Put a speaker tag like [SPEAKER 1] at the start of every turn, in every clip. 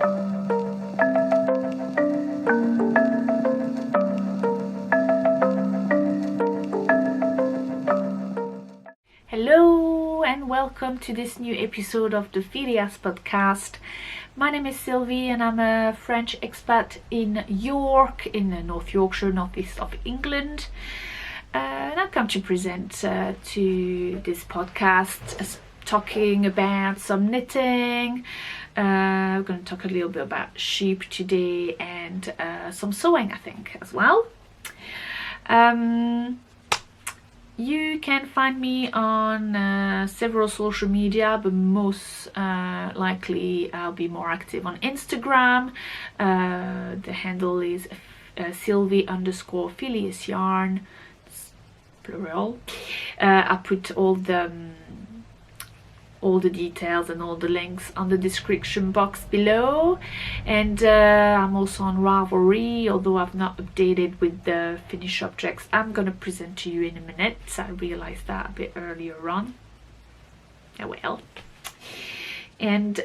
[SPEAKER 1] Hello and welcome to this new episode of the Phileas Podcast. My name is Sylvie and I'm a French expat in York, in North Yorkshire, northeast of England. And I've come to present to this podcast talking about some knitting. We're going to talk a little bit about sheep today and some sewing, I think, as well. You can find me on several social media, but most likely I'll be more active on Instagram. The handle is sylvie_Phileasyarn, plural. I put all the details and all the links on the description box below, and I'm also on Ravelry, although I've not updated with the finished objects I'm gonna present to you in a minute. I realized that a bit earlier on. Oh well. And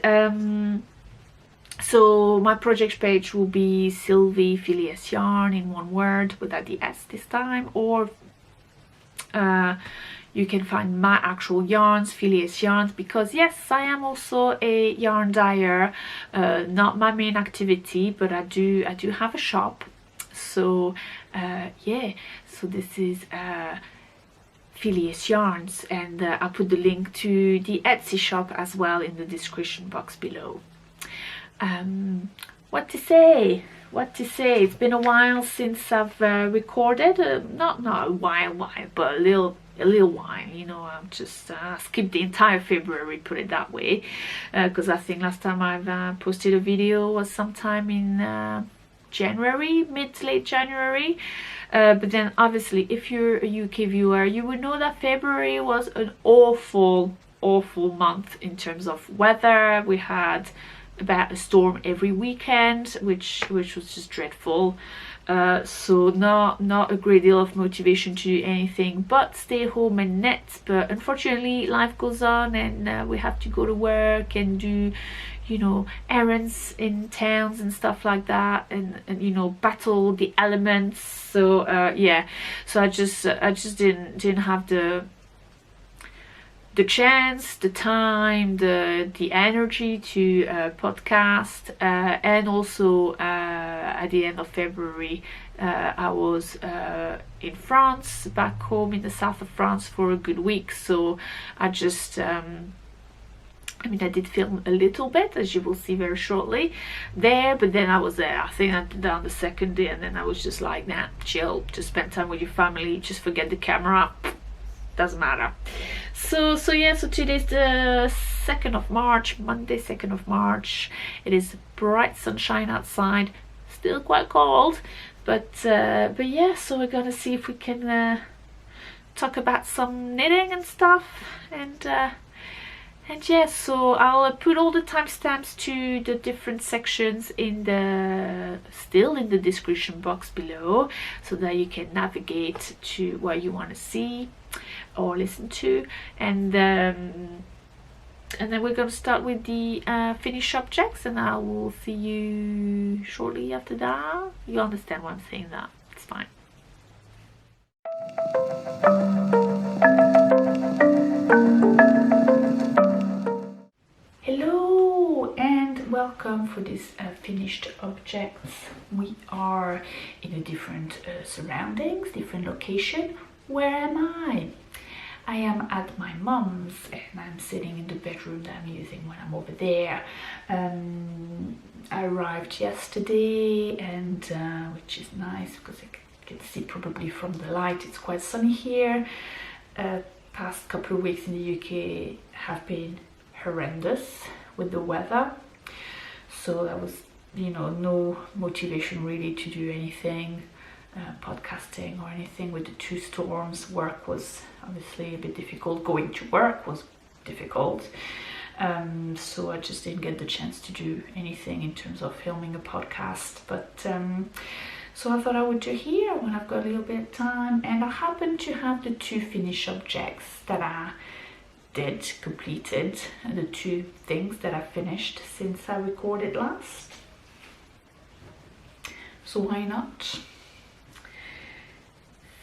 [SPEAKER 1] so my project page will be sylviephileasyarn in one word without the S this time, or you can find my actual yarns, Phileas Yarns, because yes, I am also a yarn dyer. Not my main activity, but I do have a shop. So yeah, so this is Phileas Yarns, and I'll put the link to the Etsy shop as well in the description box below. What to say? It's been a while since I've recorded. Not a while, but a little while, you know. I'm just skipped the entire February, put it that way, because I think last time I've posted a video was sometime in January, mid to late January. But then obviously if you're a UK viewer, you would know that February was an awful month in terms of weather. We had about a storm every weekend, which was just dreadful. So not a great deal of motivation to do anything but stay home and knit. But unfortunately life goes on, and we have to go to work and do, you know, errands in towns and stuff like that, and you know, battle the elements. So yeah, so I just didn't have the chance, the time, the energy to podcast. And also at the end of February I was in France, back home in the south of France for a good week. So I just I did film a little bit, as you will see very shortly there, but then I was there, I think I did that on the second day, and then I was just like, nah, chill, just spend time with your family, just forget the camera, doesn't matter. So yeah, so today's the 2nd of March, Monday 2nd of March. It is bright sunshine outside, still quite cold, but yeah, so we're gonna see if we can talk about some knitting and stuff, and yeah, so I'll put all the timestamps to the different sections still in the description box below, so that you can navigate to what you want to see or listen to, and then we're going to start with the finished objects, and I will see you shortly after that. You understand why I'm saying that, it's fine. Hello and welcome for this finished objects. We are in a different surroundings, different location. Where am I? I am at my mom's, and I'm sitting in the bedroom that I'm using when I'm over there. I arrived yesterday, and which is nice because I can see probably from the light it's quite sunny here. Past couple of weeks in the UK have been horrendous with the weather, so there was, you know, no motivation really to do anything, podcasting or anything with the two storms. Work was obviously a bit difficult, going to work was difficult, so I just didn't get the chance to do anything in terms of filming a podcast. But so I thought I would do here when I've got a little bit of time, and I happen to have the two finished objects that completed the 2 things that I finished since I recorded last. So why not?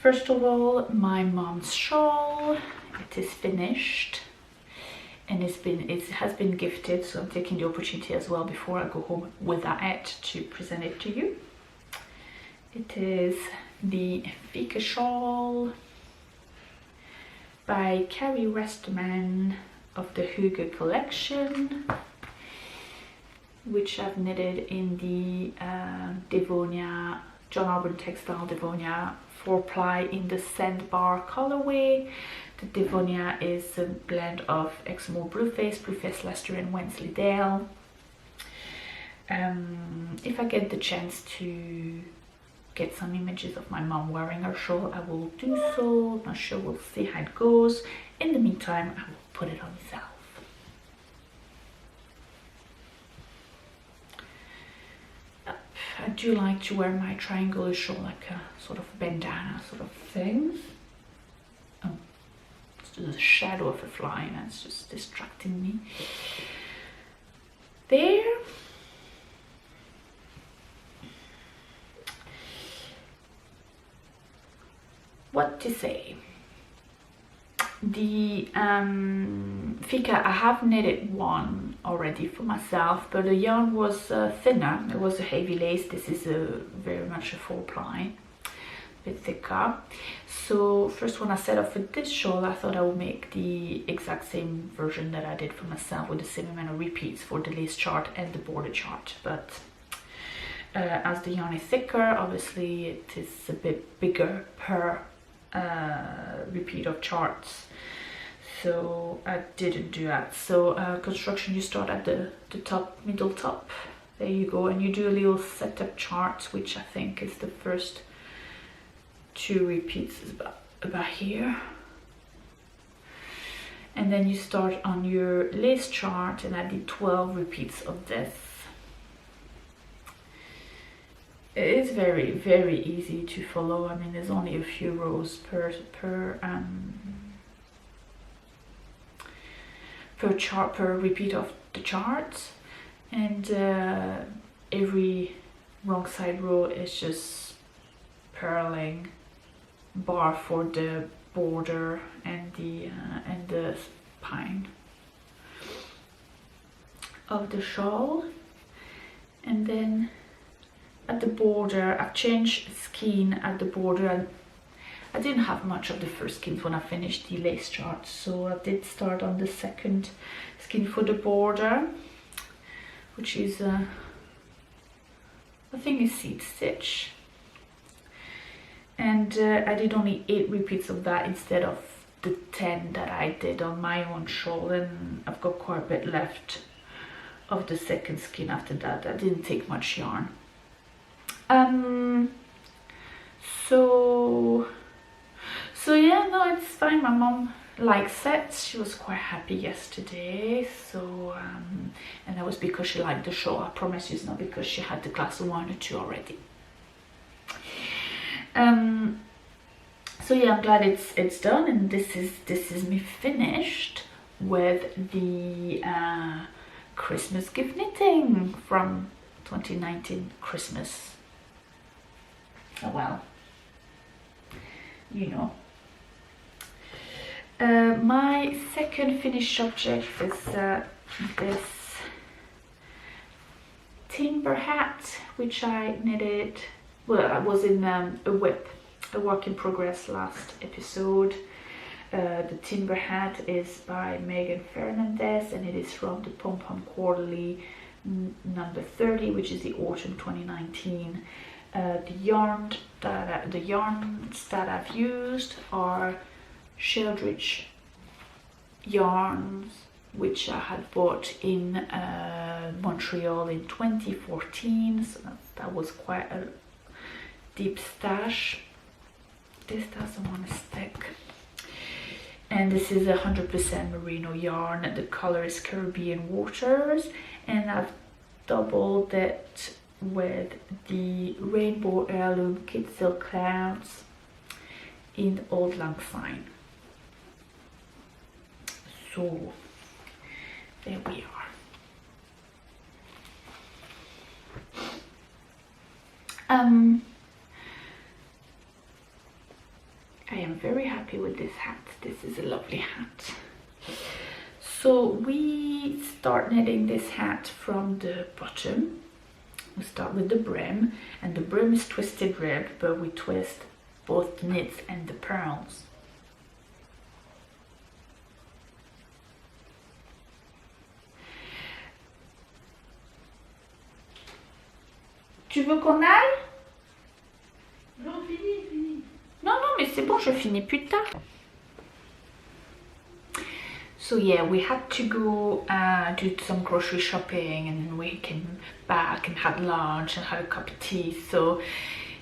[SPEAKER 1] First of all, my mom's shawl. It is finished and it has been gifted, so I'm taking the opportunity as well before I go home without it to present it to you. It is the Fika shawl by Carrie Westerman of the Hygge collection, which I've knitted in the Devonia, John Arbon Textile Devonia 4-ply in the Sandbar colorway. The Devonia is a blend of Exmoor Blueface, Leicester and Wensleydale. If I get the chance to get some images of my mom wearing her shawl, I will do so. Not sure, we'll see how it goes. In the meantime, I will put it on myself. I do like to wear my triangular shawl like a sort of bandana sort of thing. Oh, it's the shadow of a fly and that's just distracting me. There. What to say? The Fika, I have knitted one already for myself, but the yarn was thinner. It was a heavy lace. This is very much a 4-ply, a bit thicker. So first when I set up for this shawl, I thought I would make the exact same version that I did for myself with the same amount of repeats for the lace chart and the border chart. But as the yarn is thicker, obviously it is a bit bigger per repeat of charts, so I didn't do that. So construction, you start at the top, middle top, there you go, and you do a little setup chart, which I think is the first 2 repeats, is about here, and then you start on your lace chart, and I did 12 repeats of this. It is very, very easy to follow. I mean, there's only a few rows per chart, per repeat of the chart, and every wrong side row is just purling bar for the border and the spine of the shawl. And then at the border, I've changed skein at the border, and I didn't have much of the first skeins when I finished the lace chart, so I did start on the second skein for the border, which is I think is seed stitch, and I did only 8 repeats of that instead of the 10 that I did on my own shawl, and I've got quite a bit left of the second skein after that. I didn't take much yarn. So yeah, no, it's fine. My mom likes it. She was quite happy yesterday. So and that was because she liked the shawl. I promise you, it's not because she had the glass of wine or 2 already. So yeah, I'm glad it's done, and this is me finished with the Christmas gift knitting from 2019 Christmas. Oh well, you know. My second finished object is this timber hat, which I knitted, well, I was in a whip, a work in progress last episode. The timber hat is by Megan Fernandez, and it is from the Pom Pom Quarterly number 30, which is the autumn 2019. The yarns that I've used are Sheldrich yarns, which I had bought in Montreal in 2014, so that was quite a deep stash. This doesn't want to stick. And this is 100% merino yarn. The color is Caribbean Waters, and I've doubled it with the Rainbow Heirloom Kid Silk Clouds in Old Lang Syne. So there we are. I am very happy with this hat. This is a lovely hat. So we start knitting this hat from the bottom. We start with the brim, and the brim is twisted rib, but we twist both the knits and the purls. Tu veux qu'on aille?
[SPEAKER 2] Non, fini.
[SPEAKER 1] Non, mais c'est bon, je finis plus tard. So yeah, we had to go do some grocery shopping, and then we came back and had lunch and had a cup of tea. So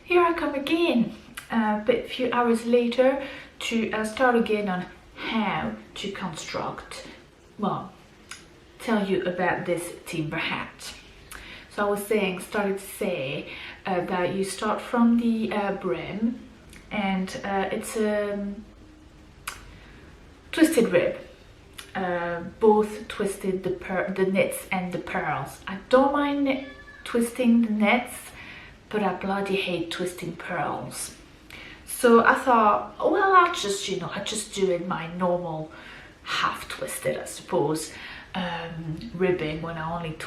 [SPEAKER 1] here I come again, but a few hours later to start again on how to construct, well, tell you about this timber hat. So I was started to say that you start from the brim, and it's a twisted rib, both twisted, the knits and the purls. I don't mind twisting the knits, but I bloody hate twisting purls. So I thought, well, I'll just, I just do it my normal half twisted, I suppose, ribbing, when I only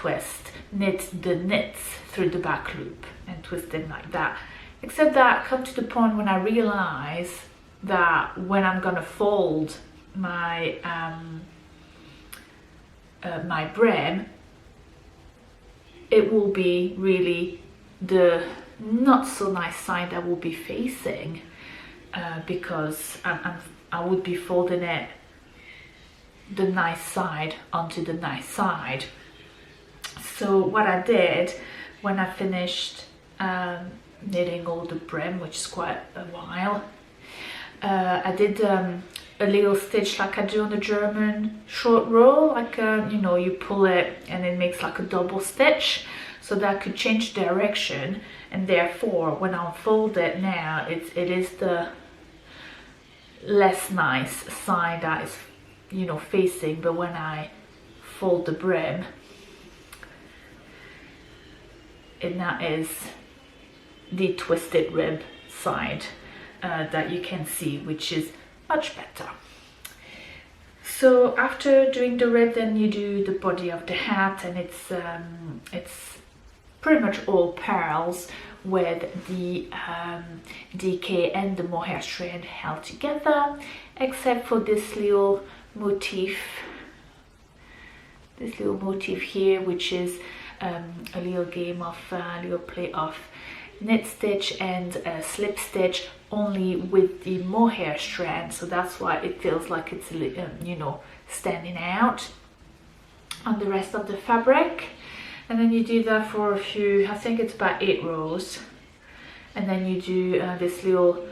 [SPEAKER 1] knit the knits through the back loop and twist them like that. Except that come to the point when I realize that when I'm gonna fold my my brim, it will be really the not so nice side that will be facing, because I would be folding it the nice side onto the nice side. So what I did when I finished knitting all the brim, which is quite a while, I did a little stitch like I do on the German short row, like you pull it and it makes like a double stitch, so that I could change direction, and therefore when I fold it now, it is the less nice side that is facing, but when I fold the brim, and that is the twisted rib side that you can see, which is much better. So after doing the rib, then you do the body of the hat, and it's pretty much all purls with the DK and the mohair strand held together, except for this little motif here, which is a little game of little play of knit stitch and slip stitch, only with the mohair strand, so that's why it feels like it's standing out on the rest of the fabric. And then you do that for a few, I think it's about 8 rows, and then you do this little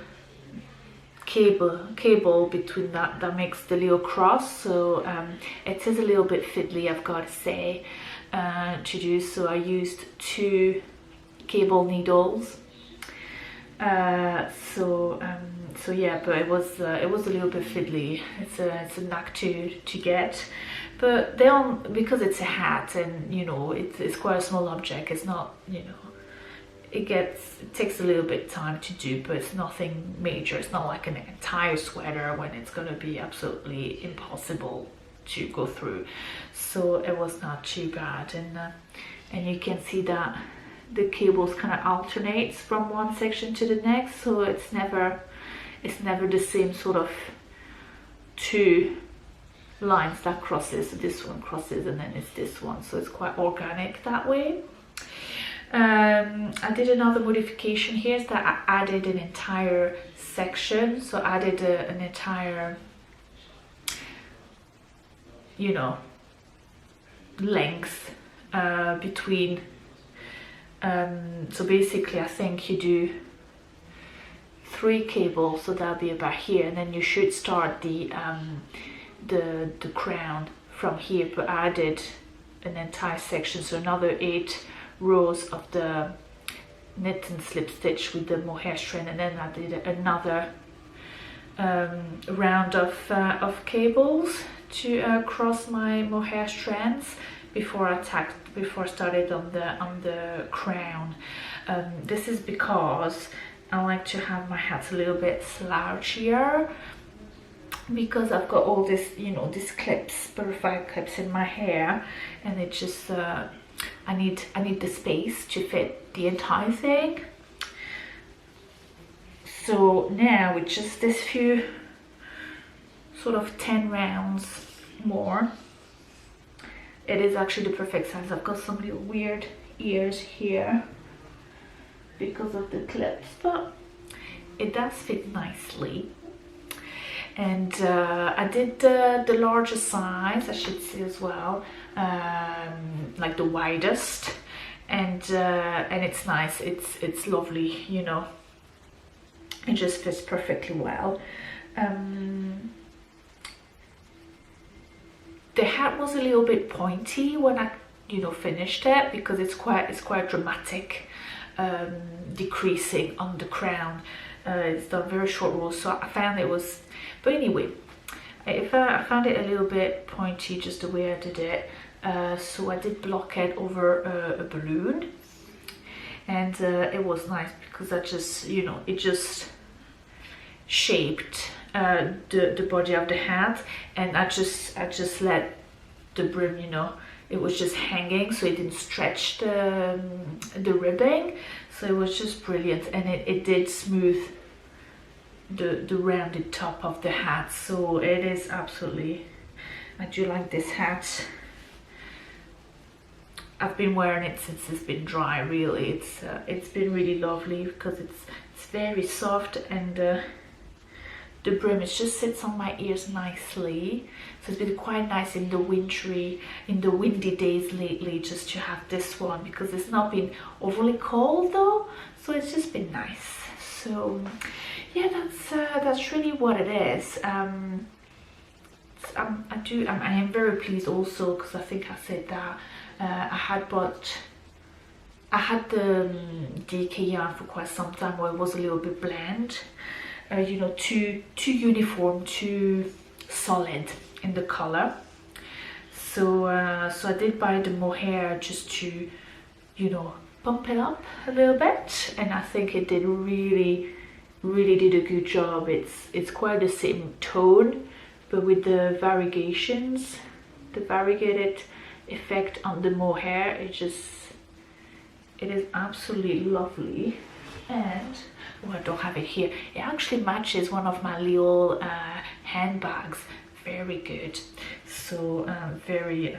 [SPEAKER 1] cable between that makes the little cross. So it is a little bit fiddly, I've got to say, to do. So I used 2 cable needles. So yeah, but it was a little bit fiddly. It's a knack to get, but they don't, because it's a hat, and it's quite a small object. It's not, it takes a little bit of time to do, but it's nothing major. It's not like an entire sweater when it's going to be absolutely impossible to go through. So it was not too bad, and you can see that the cables kind of alternates from one section to the next, so it's never the same sort of 2 lines that crosses. So this one crosses and then it's this one, so it's quite organic that way. I did another modification here, is that I added an entire section, so I added an entire length between, so basically I think you do 3 cables, so that'll be about here, and then you should start the crown from here, but I added an entire section, so another 8 rows of the knit and slip stitch with the mohair strand, and then I did another round of cables to cross my mohair strands before I started on the crown. This is because I like to have my hats a little bit slouchier, because I've got all this, you know, these clips, butterfly clips in my hair, and it just I need the space to fit the entire thing. So now with just this few sort of 10 rounds more, it is actually the perfect size. I've got some little weird ears here because of the clips, but it does fit nicely. And I did the larger size, I should say as well, like the widest, and it's nice. It's lovely, you know. It just fits perfectly well. The hat was a little bit pointy when I, you know, finished it, because it's quite dramatic, decreasing on the crown. It's done very short rows, so I found it was. But anyway, I found it a little bit pointy just the way I did it. So I did block it over a balloon, and it was nice because I just, you know, it just shaped the body of the hat, and I just let the brim, you know, it was just hanging, so it didn't stretch the ribbing, so it was just brilliant, and it did smooth the rounded top of the hat. So it is absolutely, I do like this hat. I've been wearing it since it's been dry, really. It's been really lovely because it's very soft, and the brim, it just sits on my ears nicely. So it's been quite nice in the windy days lately, just to have this one, because it's not been overly cold though, so it's just been nice. So yeah, that's really what it is. I am very pleased also, because I think I said that I had the DK yarn for quite some time, where it was a little bit bland, you know, too uniform, too solid in the color. So I did buy the mohair just to, you know, pump it up a little bit, and I think it did really did a good job. It's quite the same tone, but with the variegations, the variegated effect on the mohair, it is absolutely lovely. And oh, I don't have it here. It actually matches one of my little handbags. Very good. So very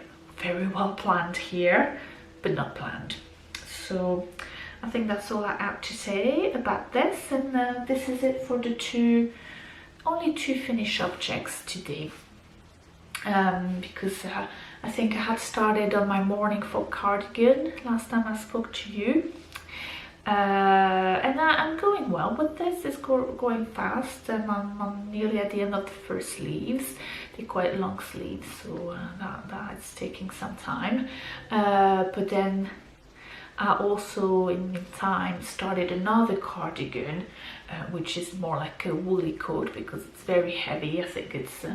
[SPEAKER 1] well planned here, but not planned. So I think that's all I have to say about this, and this is it for the only two finished objects today, because I think I had started on my morning fog cardigan last time I spoke to you, and I'm going well with this. It's going fast, and I'm nearly at the end of the first sleeves. They're quite long sleeves, so that's taking some time, but then I also in the meantime started another cardigan, which is more like a woolly coat, because it's very heavy. I think it's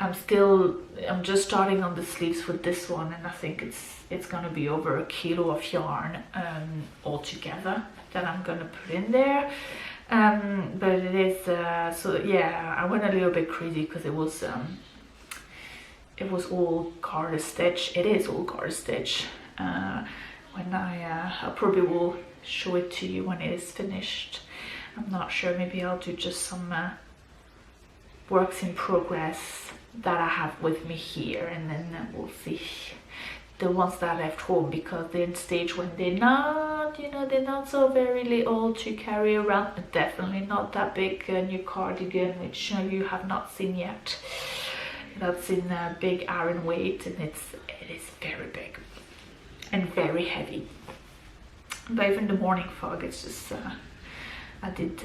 [SPEAKER 1] I'm just starting on the sleeves with this one, and I think it's gonna be over 1 kilo of yarn altogether that I'm gonna put in there. But it is so yeah, I went a little bit crazy because it was all garter stitch. It is all garter stitch. When I probably will show it to you when it is finished. I'm not sure, maybe I'll do just some works in progress that I have with me here, and then we'll see the ones that I left home, because they're in stage when they're not, you know, they're not so very little to carry around, but definitely not that big new cardigan, which you have not seen yet. That's in big iron weight, and it is very big and very heavy. But even the morning fog, it's just I did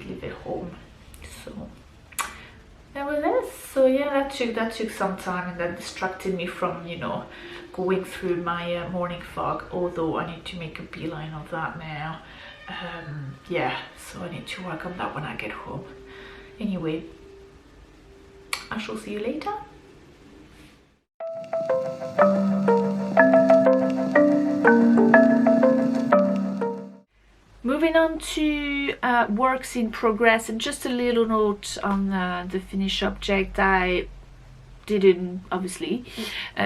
[SPEAKER 1] leave it home, so that was it. So yeah, that took some time, and that distracted me from, you know, going through my morning fog, although I need to make a beeline of that now. Yeah, so I need to work on that when I get home. Anyway, I shall see you later. Moving on to works in progress, and just a little note on the finished object. I didn't obviously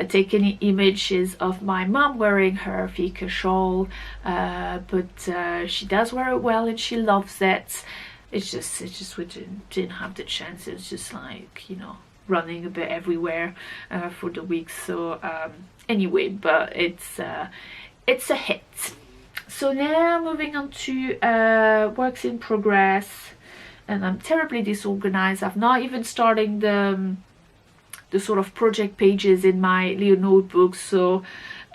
[SPEAKER 1] take any images of my mom wearing her fika shawl, but she does wear it well and she loves it. It's just we didn't have the chance. It's just like, you know, running a bit everywhere for the week. So anyway, but it's a hit. So now moving on to works in progress, and I'm terribly disorganized. I've not even started the sort of project pages in my little notebook. So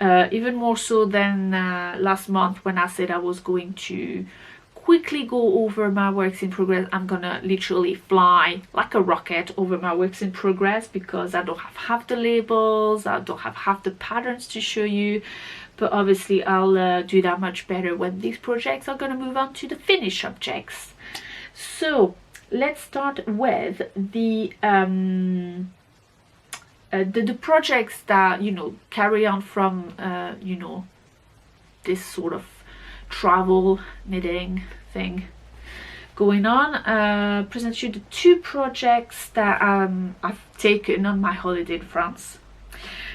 [SPEAKER 1] even more so than last month when I said I was going to quickly go over my works in progress, I'm gonna literally fly like a rocket over my works in progress, because I don't have half the labels, I don't have half the patterns to show you. But obviously I'll do that much better when these projects are going to move on to the finished objects. So let's start with the projects that, you know, carry on from you know, this sort of travel knitting thing going on. Present you the two projects that I've taken on my holiday in France.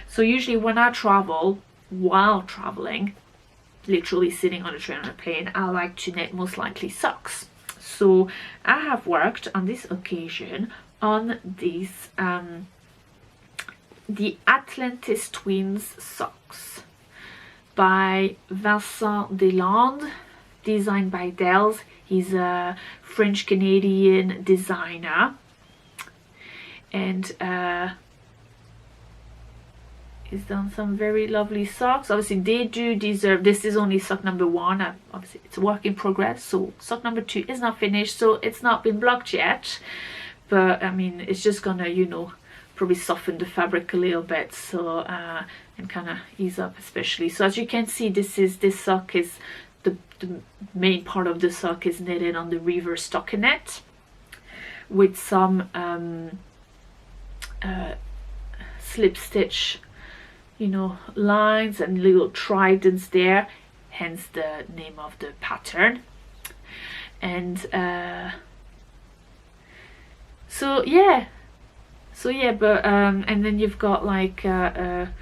[SPEAKER 1] So usually when I travel, while traveling, literally sitting on a train or a plane, I like to knit most likely socks. So I have worked on this occasion on these the Atlantis Twins socks by Vincent Deslandes, designed by Dells. He's a French Canadian designer, and he's done some very lovely socks. Obviously they do deserve, this is only sock number 1, obviously it's a work in progress, so sock number 2 is not finished, so it's not been blocked yet, but I mean it's just gonna, you know, probably soften the fabric a little bit, so and kind of ease up especially. So as you can see, this sock is the main part of the sock is knitted on the reverse stockinette with some slip stitch, you know, lines and little tridents there, hence the name of the pattern. And so yeah, but and then you've got like a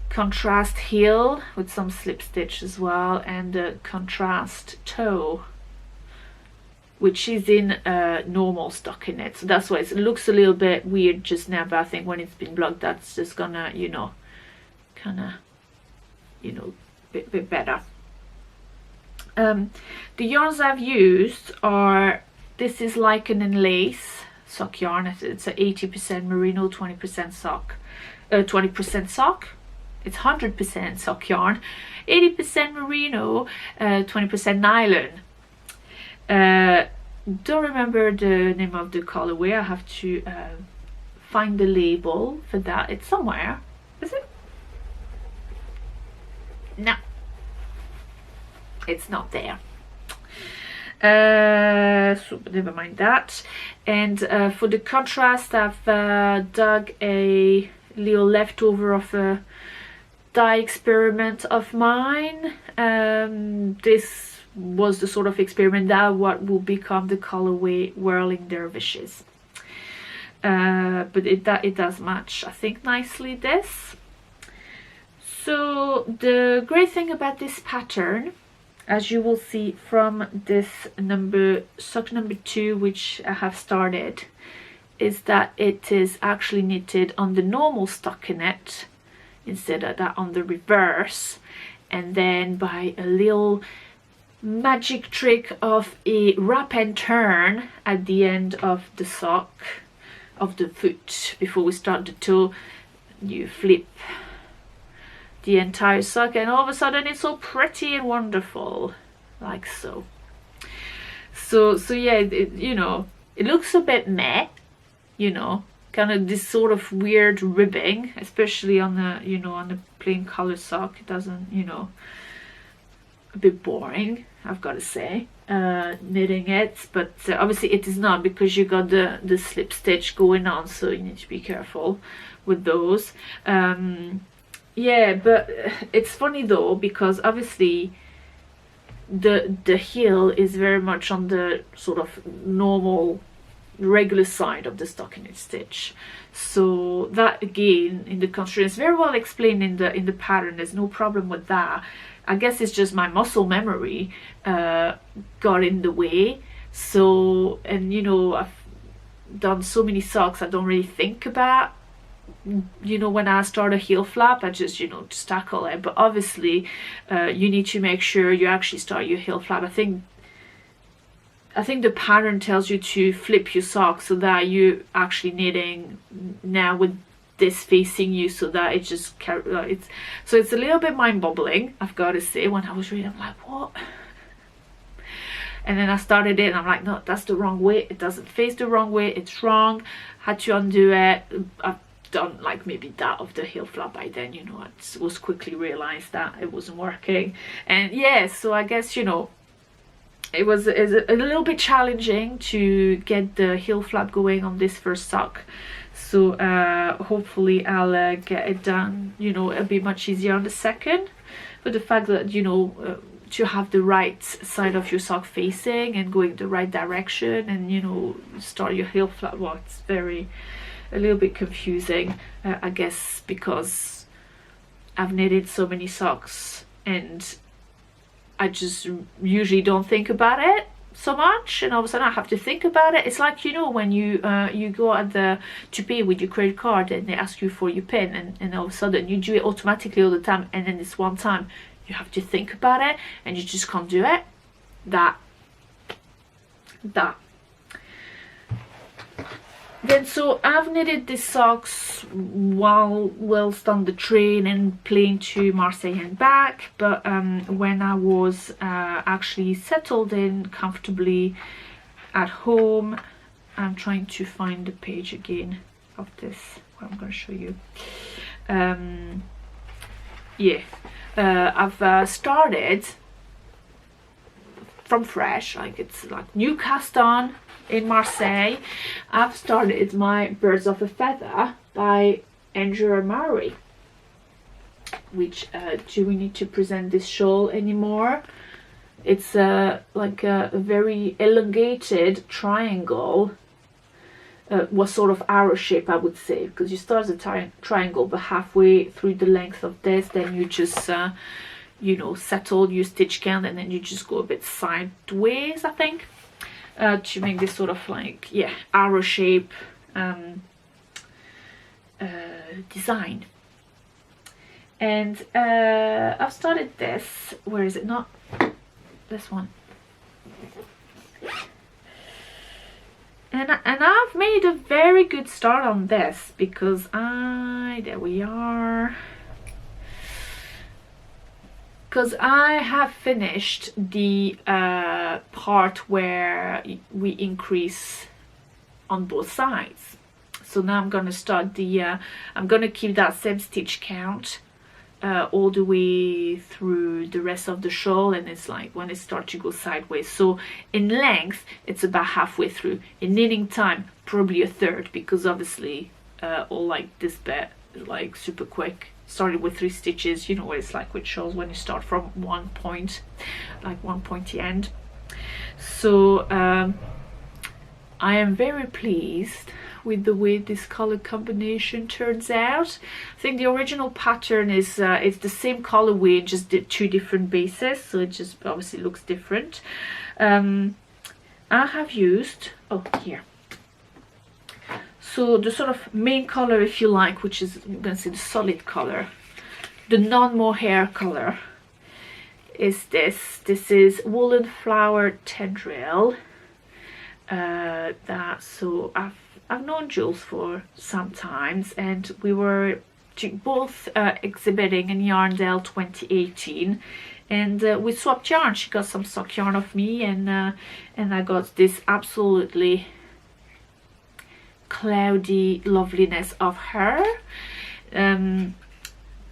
[SPEAKER 1] contrast heel with some slip stitch as well, and a contrast toe, which is in normal stockinette. So that's why it looks a little bit weird just now, but I think when it's been blocked, that's just gonna, you know, kind of, you know, bit better. The yarns I've used are, this is lichen and lace sock yarn. It's a 80% merino, 20% sock, 20% sock. It's 100% sock yarn, 80% merino, 20% nylon. Don't remember the name of the colorway. I have to find the label for that. It's somewhere. Is it? No, it's not there. So never mind that. And for the contrast, I've dug a little leftover of a dye experiment of mine. This was the sort of experiment that what will become the colorway Whirling Dervishes. But it does match, I think, nicely this. So the great thing about this pattern, as you will see from this sock number 2, which I have started, is that it is actually knitted on the normal stockinette instead of that on the reverse, and then by a little magic trick of a wrap and turn at the end of the sock, of the foot, before we start the toe, you flip the entire sock, and all of a sudden it's so pretty and wonderful, like so. So yeah, you know, it looks a bit meh, you know, kind of this sort of weird ribbing, especially on the, you know, on the plain color sock. It doesn't, you know, a bit boring, I've got to say, knitting it, but obviously it is not, because you got the slip stitch going on, so you need to be careful with those. Yeah, but it's funny though, because obviously the heel is very much on the sort of normal regular side of the stockinette stitch, so that again in the construction is very well explained in the pattern. There's no problem with that. I guess it's just my muscle memory got in the way. So, and you know, I've done so many socks, I don't really think about, you know, when I start a heel flap, I just, you know, just tackle it. But obviously you need to make sure you actually start your heel flap. I think the pattern tells you to flip your sock so that you actually knitting now with this facing you, so that it just it's a little bit mind-boggling, I've got to say. When I was reading, I'm like, what? And then I started it and I'm like, no, that's the wrong way, it doesn't face the wrong way, it's wrong. Had to undo it. I've done like maybe that of the heel flap by then, you know. I was quickly realized that it wasn't working. And yeah, so I guess, you know, it was a little bit challenging to get the heel flap going on this first sock. So hopefully I'll get it done, you know. It'll be much easier on the second. But the fact that, you know, to have the right side of your sock facing and going the right direction, and, you know, start your heel flap, well, it's a little bit confusing, I guess, because I've knitted so many socks and I just usually don't think about it so much, and all of a sudden I have to think about it. It's like, you know, when you go at to pay with your credit card and they ask you for your PIN, and all of a sudden you do it automatically all the time, and then this one time you have to think about it and you just can't do it. That then, so I've knitted these socks whilst on the train and plane to Marseille and back, but when I was actually settled in comfortably at home, I'm trying to find the page again of this, what I'm going to show you. Yeah, I've started from fresh, like it's like new cast on in Marseille. I've started my Birds of a Feather by ENG, which do we need to present this shawl anymore? It's like a very elongated triangle, was sort of arrow shape, I would say, because you start as a triangle, but halfway through the length of this, then you just you know, settle your stitch count, and then you just go a bit sideways, I think, to make this sort of like, yeah, arrow shape design. And I've started this, where is it, not this one, and I've made a very good start on this, because there we are, because I have finished the part where we increase on both sides. So now I'm gonna start the I'm gonna keep that same stitch count all the way through the rest of the shawl, and it's like when it starts to go sideways. So in length it's about halfway through. In knitting time, probably a third, because obviously all like this bit is like super quick. Started with 3 stitches, you know what it's like with shawls when you start from one point, like one pointy end. So I am very pleased with the way this color combination turns out. I think the original pattern is it's the same colorway, just did 2 different bases, so it just obviously looks different. I have used, oh, here, so the sort of main color, if you like, which is, you're gonna see the solid color, the non-mohair color, is this. This is Woolen Flower Tendril. So I've known Jules for some times, and we were both exhibiting in Yarndale 2018, and we swapped yarn. She got some sock yarn of me, and I got this absolutely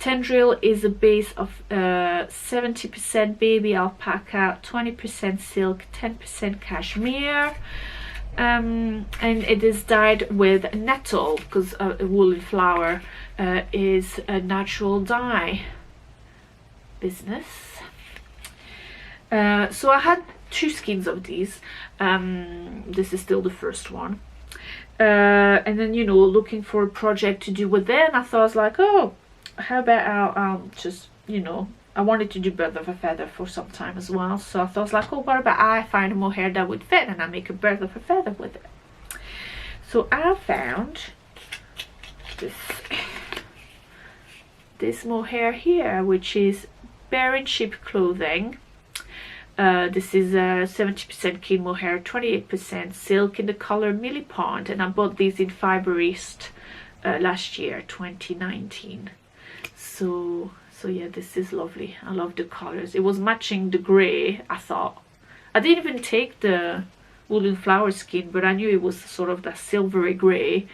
[SPEAKER 1] tendril is a base of 70% baby alpaca, 20% silk, 10% cashmere, and it is dyed with nettle because a woolen flower is a natural dye business. So I had 2 skeins of these. This is still the first one. And then, you know, looking for a project to do with it, and I thought, I was like, oh, how about I'll just, you know, I wanted to do bird of a feather for some time as well. So I thought, I was like, oh, what about I find a mohair that would fit and I make a bird of a feather with it. So I found this mohair here, which is Barren Sheep Clothing. This is 70% cane mohair, 28% silk in the color millipond, and I bought these in Fiber East last year, 2019. So yeah, this is lovely. I love the colors. It was matching the grey, I thought. I didn't even take the woolen flower skin, but I knew it was sort of that silvery grey,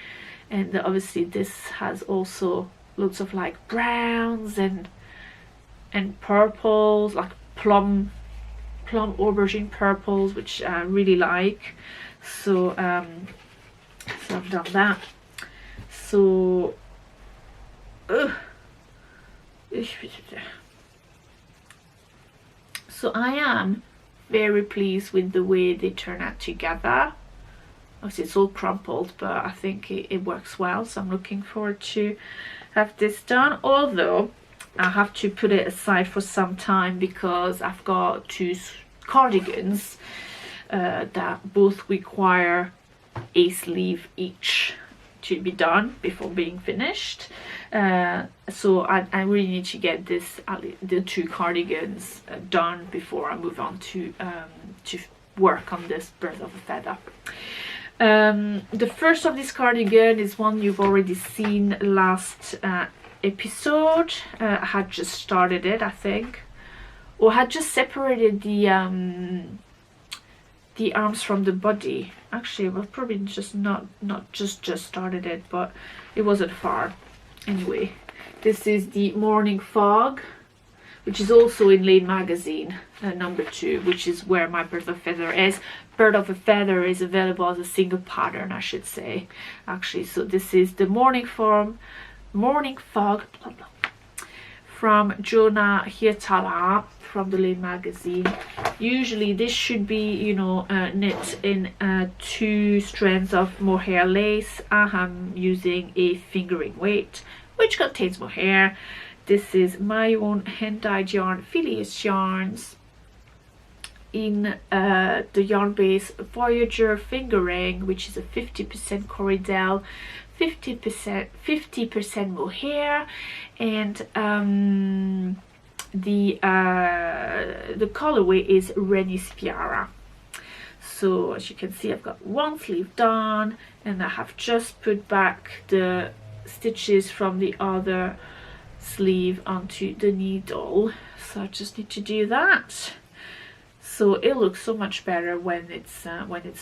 [SPEAKER 1] and obviously this has also lots of like browns and purples, like plum aubergine purples, which I really like. So so I've done that. So so I am very pleased with the way they turn out together. Obviously it's all crumpled, but I think it works well, so I'm looking forward to have this done, although I have to put it aside for some time because I've got 2 cardigans that both require a sleeve each to be done before being finished. So I really need to get the 2 cardigans done before I move on to work on this bird of a feather. The first of this cardigan is one you've already seen last episode. I had just started it, I think, or had just separated the arms from the body. Actually, well, probably just not just started it, but it wasn't far. Anyway, this is the Morning Fog, which is also in Lane magazine, number 2, which is where my bird of feather is. Bird of a feather is available as a single pattern, I should say, actually. So this is the Morning Fog, blah, blah, from Jonah Hirtala from the Lane magazine. Usually this should be, you know, knit in 2 strands of mohair lace. I am using a fingering weight, which contains mohair. This is my own hand-dyed yarn, Phileas Yarns, in the yarn base Voyager fingering, which is a 50% Corridel, 50% mohair, and the colorway is Rennie Spiara. So as you can see, I've got 1 sleeve done, and I have just put back the stitches from the other sleeve onto the needle. So I just need to do that. So it looks so much better when it's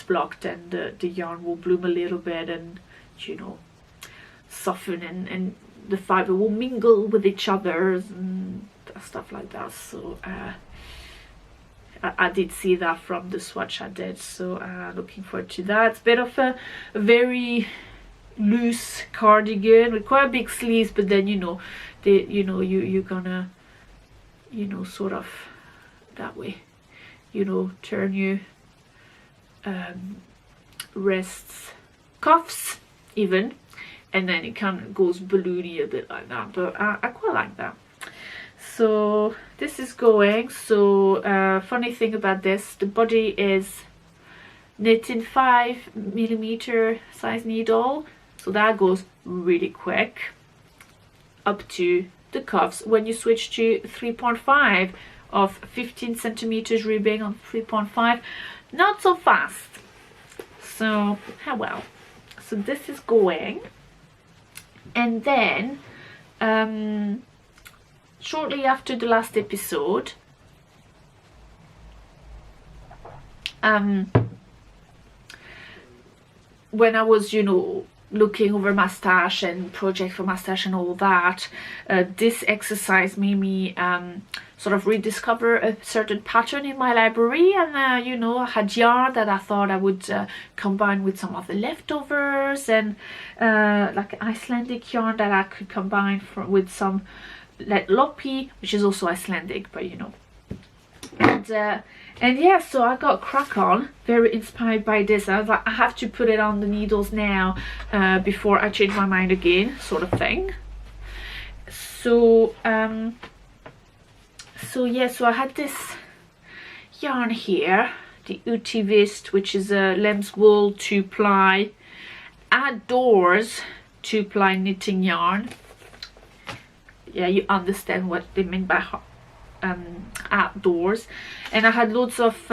[SPEAKER 1] blocked, and the yarn will bloom a little bit and, you know, soften, and the fiber will mingle with each other and stuff like that. So I did see that from the swatch I did, so looking forward to that. It's a bit of a very loose cardigan with quite big sleeves, but then, you know, you're gonna, you know, sort of that way, you know, turn your wrists, cuffs even, and then it kind of goes balloony a bit like that, but I quite like that. So this is going. So funny thing about this, the body is knit in 5mm size needle, so that goes really quick up to the cuffs. When you switch to 3.5 of 15 centimeters ribbing on 3.5, not so fast. So how well. So this is going, and then shortly after the last episode, when I was, you know, looking over my stash and project for my stash and all that, this exercise made me sort of rediscover a certain pattern in my library. And you know, I had yarn that I thought I would combine with some of the leftovers, and like Icelandic yarn that I could combine with some loppy, which is also Icelandic, but you know. And yeah, so I got crack on, very inspired by this. I was like, I have to put it on the needles now before I change my mind again, sort of thing. So so I had this yarn here, the Utivist, which is a lamb's wool 2-ply outdoors 2-ply knitting yarn. Yeah, you understand what they mean by outdoors. And I had loads of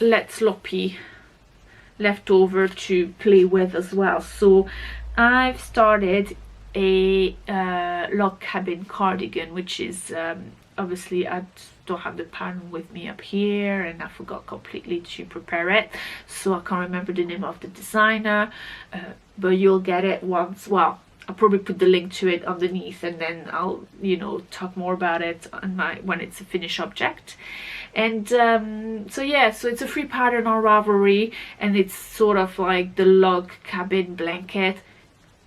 [SPEAKER 1] Let's Loppy left over to play with as well. So I've started a log cabin cardigan, which is obviously I don't have the pattern with me up here, and I forgot completely to prepare it, so I can't remember the name of the designer, but you'll get it once. Well, I'll probably put the link to it underneath, and then I'll, you know, talk more about it on when it's a finished object. And so yeah, so it's a free pattern on Ravelry, and it's sort of like the log cabin blanket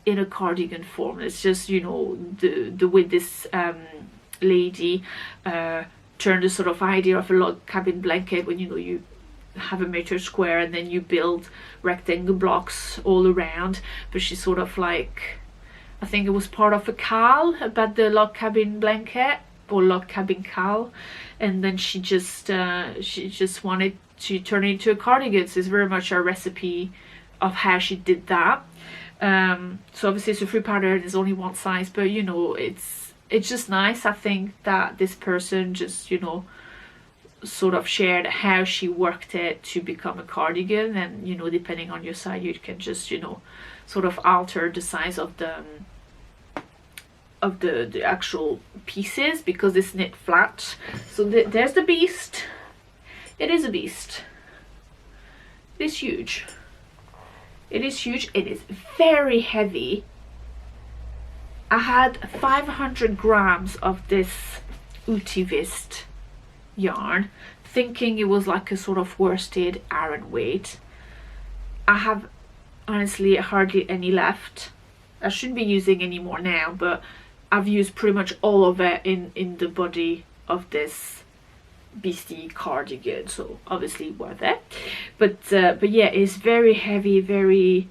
[SPEAKER 1] in a cardigan form. It's just, you know, the way this lady turned the sort of idea of a log cabin blanket, when, you know, you have a meter square and then you build rectangle blocks all around. But she's sort of like, I think it was part of a cal about the log cabin blanket, or log cabin cal, and then she just wanted to turn it into a cardigan. So it's very much a recipe of how she did that. So obviously it's a free pattern, there's only one size, but you know, it's just nice. I think that this person just, you know, sort of shared how she worked it to become a cardigan, and you know, depending on your size, you can just, you know, sort of alter the size of the actual pieces, because it's knit flat. So there's the beast. It is a beast. It is huge. It is huge. It is very heavy. I had 500 grams of this Utivist yarn, thinking it was like a sort of worsted Aran weight. I have honestly hardly any left. I shouldn't be using any more now, but I've used pretty much all of it in the body of this beastie cardigan, so obviously worth it. But yeah, it's very heavy, very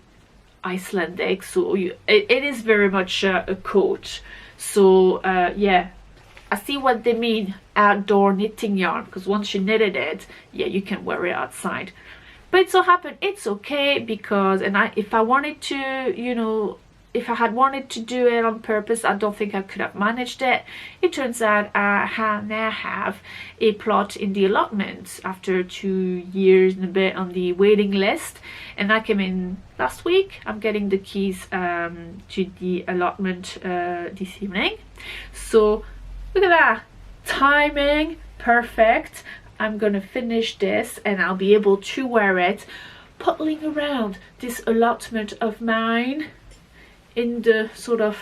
[SPEAKER 1] Icelandic, so it is very much a coat. So yeah, I see what they mean, outdoor knitting yarn, because once you knitted it, yeah, you can wear it outside. But it so happened it's okay, because if I wanted to, you know, if I had wanted to do it on purpose, I don't think I could have managed it. It turns out I now have a plot in the allotment after 2 years and a bit on the waiting list, and I came in last week. I'm getting the keys to the allotment this evening. So look at that, timing perfect. I'm gonna finish this and I'll be able to wear it puttling around this allotment of mine in the sort of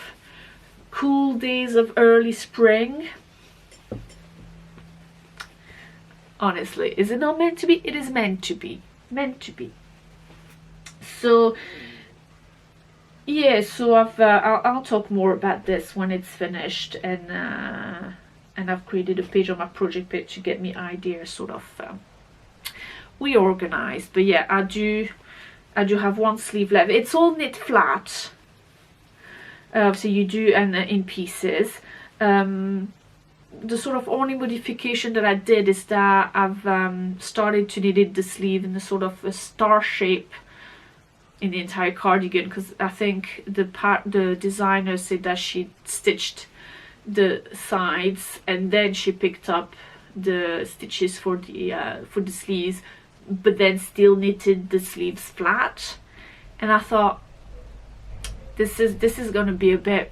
[SPEAKER 1] cool days of early spring. Honestly, is it not meant to be? It is meant to be. Meant to be. So yeah, so I'll talk more about this when it's finished, and I've created a page on my project page to get me ideas sort of reorganized. But yeah, I do have one sleeve left. It's all knit flat. So you do, and in pieces. The sort of only modification that I did is that I've started to knit the sleeve in a sort of a star shape in the entire cardigan, because I think the designer said that she stitched the sides and then she picked up the stitches for the sleeves, but then still knitted the sleeves flat. And I thought, this is going to be a bit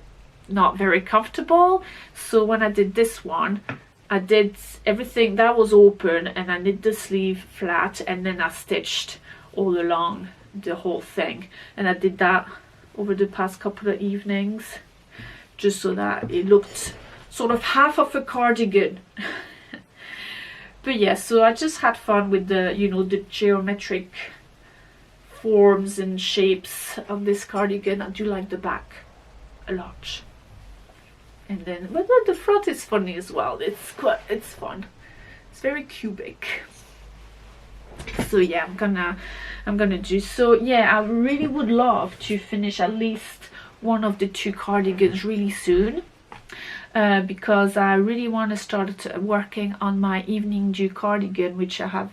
[SPEAKER 1] not very comfortable. So when I did this one, I did everything that was open and I knit the sleeve flat, and then I stitched all along the whole thing, and I did that over the past couple of evenings, just so that it looked sort of half of a cardigan. But yeah, so I just had fun with the, you know, the geometric forms and shapes of this cardigan. I do like the back a lot. And then, but the front is funny as well. It's fun. It's very cubic. So yeah, I'm gonna do, so yeah, I really would love to finish at least one of the 2 cardigans really soon, because I really want to start working on my evening dew cardigan, which I have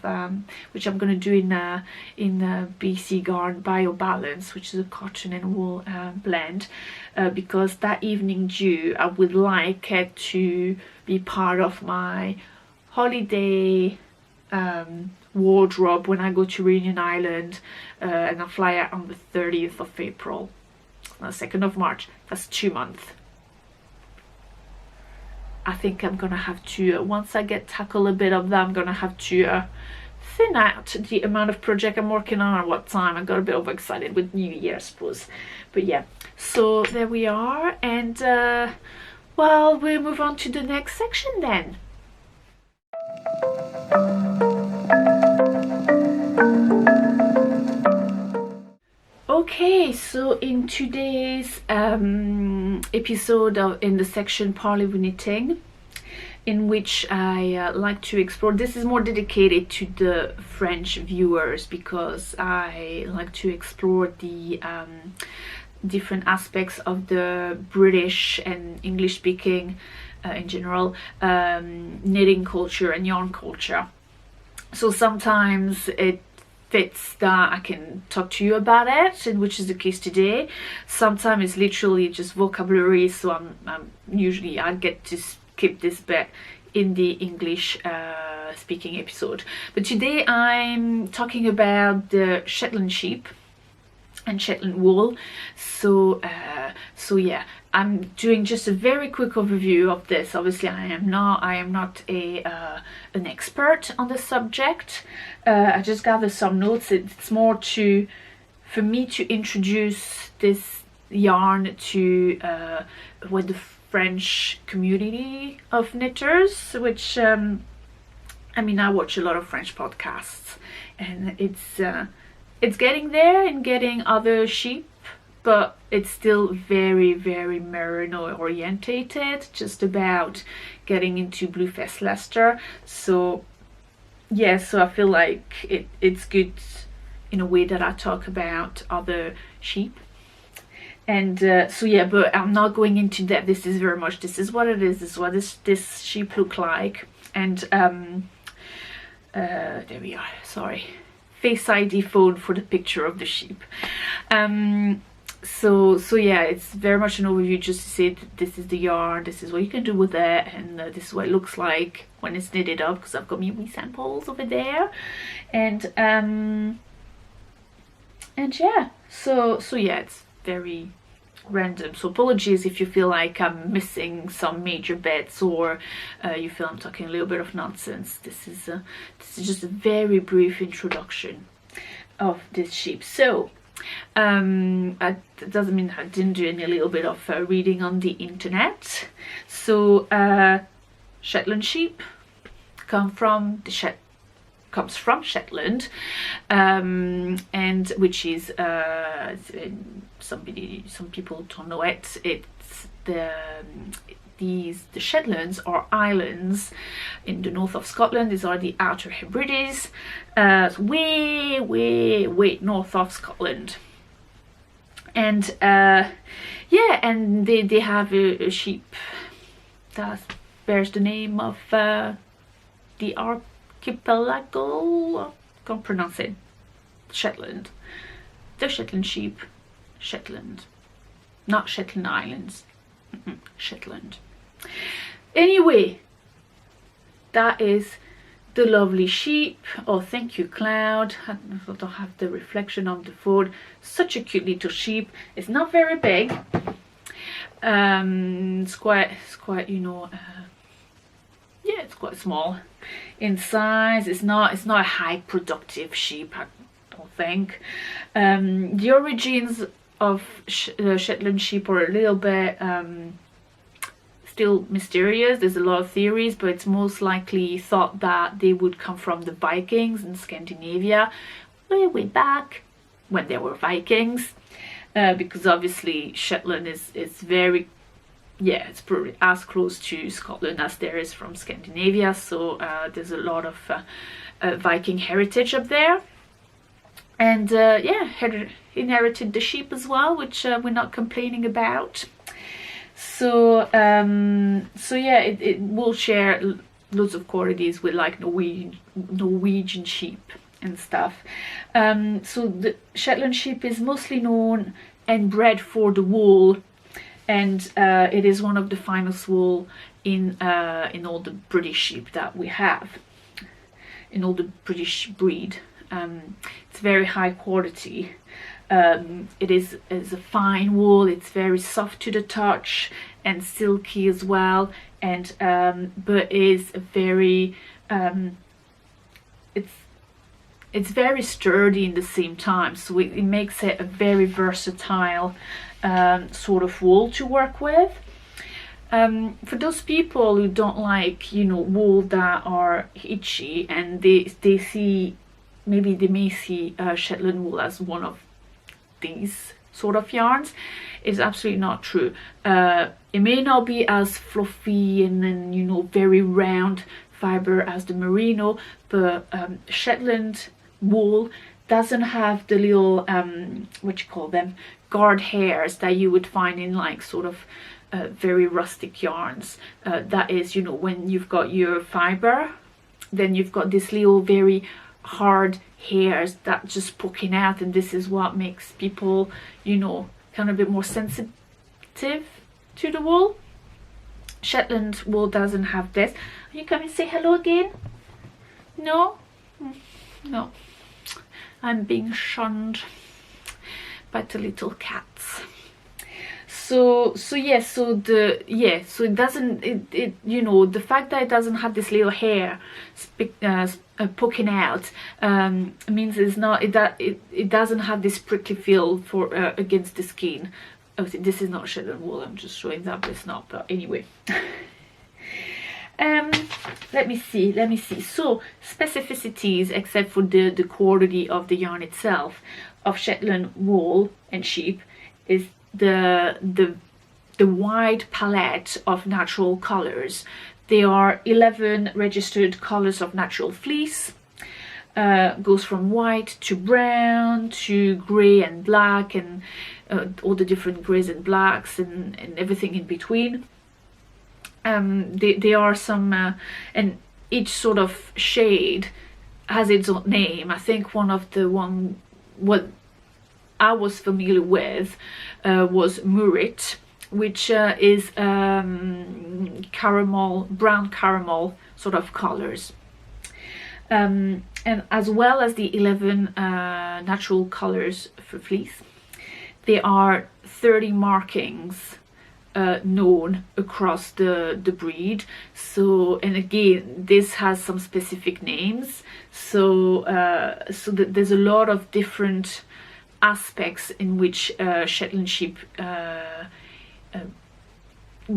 [SPEAKER 1] which I'm gonna do in BC Garn Bio Balance, which is a cotton and wool blend, because that evening dew, I would like it to be part of my holiday wardrobe when I go to Reunion Island, and I fly out on the 30th of April, 2nd of March. That's 2 months. I think I'm gonna have to, once I get tackle a bit of that, I'm gonna have to thin out the amount of project I'm working on at what time. I got a bit overexcited with New Year, I suppose. But yeah, so there we are, and well, we'll move on to the next section then. Okay, so in today's episode in the section Parlez-Vous Knitting, in which I like to explore, this is more dedicated to the French viewers, because I like to explore the different aspects of the British and English speaking in general knitting culture and yarn culture. So sometimes it fits that I can talk to you about it, and which is the case today. Sometimes it's literally just vocabulary, so I'm usually I get to skip this bit in the English speaking episode. But today I'm talking about the Shetland sheep and Shetland wool. So yeah, I'm doing just a very quick overview of this. Obviously I am not an expert on the subject. I just gathered some notes. It's more for me to introduce this yarn to with the French community of knitters, which I mean, I watch a lot of French podcasts, and it's getting there and getting other sheep, but it's still very, very merino orientated, just about getting into Bluefest Leicester. So yeah, so I feel like it's good in a way that I talk about other sheep. And so yeah, but I'm not going into that. This is very much, this is what it is, this is what this sheep look like. And there we are, sorry, Face ID phone for the picture of the sheep. So yeah, it's very much an overview, just to say that this is the yarn, this is what you can do with it, and this is what it looks like when it's knitted up, because I've got my wee samples over there. And yeah, so yeah, it's very random, so apologies if you feel like I'm missing some major bits, or you feel I'm talking a little bit of nonsense. This is just a very brief introduction of this sheep. So it doesn't mean I didn't do any little bit of reading on the internet. So Shetland sheep comes from Shetland, and which is some people don't know it. It's the Shetlands are islands in the north of Scotland. These are the Outer Hebrides, way north of Scotland. And yeah, and they have a sheep that bears the name of the archipelago, I can't pronounce it, Shetland. The Shetland sheep, Shetland, not Shetland Islands, Shetland. Anyway, that is the lovely sheep. Oh, thank you, Cloud. I don't have the reflection of the phone. Such a cute little sheep. It's not very big. It's quite, you know, yeah, it's quite small in size. It's not a high productive sheep, I don't think. The origins of Shetland sheep are a little bit still mysterious. There's a lot of theories, but it's most likely thought that they would come from the Vikings in Scandinavia way back when there were Vikings, because obviously Shetland is very, yeah, it's probably as close to Scotland as there is from Scandinavia, so there's a lot of Viking heritage up there. And yeah, inherited the sheep as well, which we're not complaining about. So so yeah, it will share loads of qualities with like Norwegian sheep and stuff. So the Shetland sheep is mostly known and bred for the wool, and it is one of the finest wool in all the British sheep that we have, in all the British breed. It's very high quality. It is a fine wool. It's very soft to the touch and silky as well, and but is very it's very sturdy in the same time, so it makes it a very versatile sort of wool to work with. For those people who don't like, you know, wool that are itchy, and they see, maybe they may see Shetland wool as one of these sort of yarns, is absolutely not true. It may not be as fluffy and you know, very round fiber as the merino, but Shetland wool doesn't have the little what you call them, guard hairs that you would find in like sort of very rustic yarns. That is, you know, when you've got your fiber, then you've got this little very hard hairs that just poking out, and this is what makes people, you know, kind of a bit more sensitive to the wool. Shetland wool doesn't have this. Are you coming to say hello again? No? No. I'm being shunned by the little cats. So it doesn't, you know, the fact that it doesn't have this little hair poking out means it's not, it doesn't have this prickly feel for against the skin. Obviously, this is not Shetland wool, I'm just showing that, but it's not, but anyway. Let me see. So specificities, except for the quality of the yarn itself, of Shetland wool and sheep, is the wide palette of natural colors. There are 11 registered colors of natural fleece. Goes from white to brown to grey and black, and all the different greys and blacks and everything in between. There are some, and each sort of shade has its own name. I think one of the what I was familiar with was Murit, which is caramel, brown caramel sort of colors. And as well as the 11 natural colors for fleece, there are 30 markings known across the breed. So, and again, this has some specific names. So there's a lot of different aspects in which Shetland sheep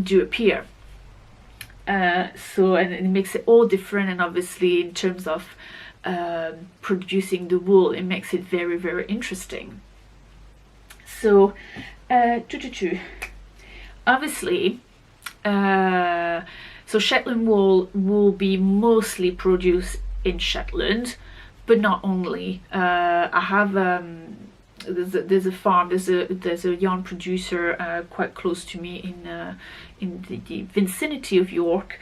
[SPEAKER 1] do appear. So, and it makes it all different, and obviously in terms of producing the wool, it makes it very, very interesting. So obviously so Shetland wool will be mostly produced in Shetland, but not only. I have there's a farm, there's a yarn producer quite close to me in the vicinity of York.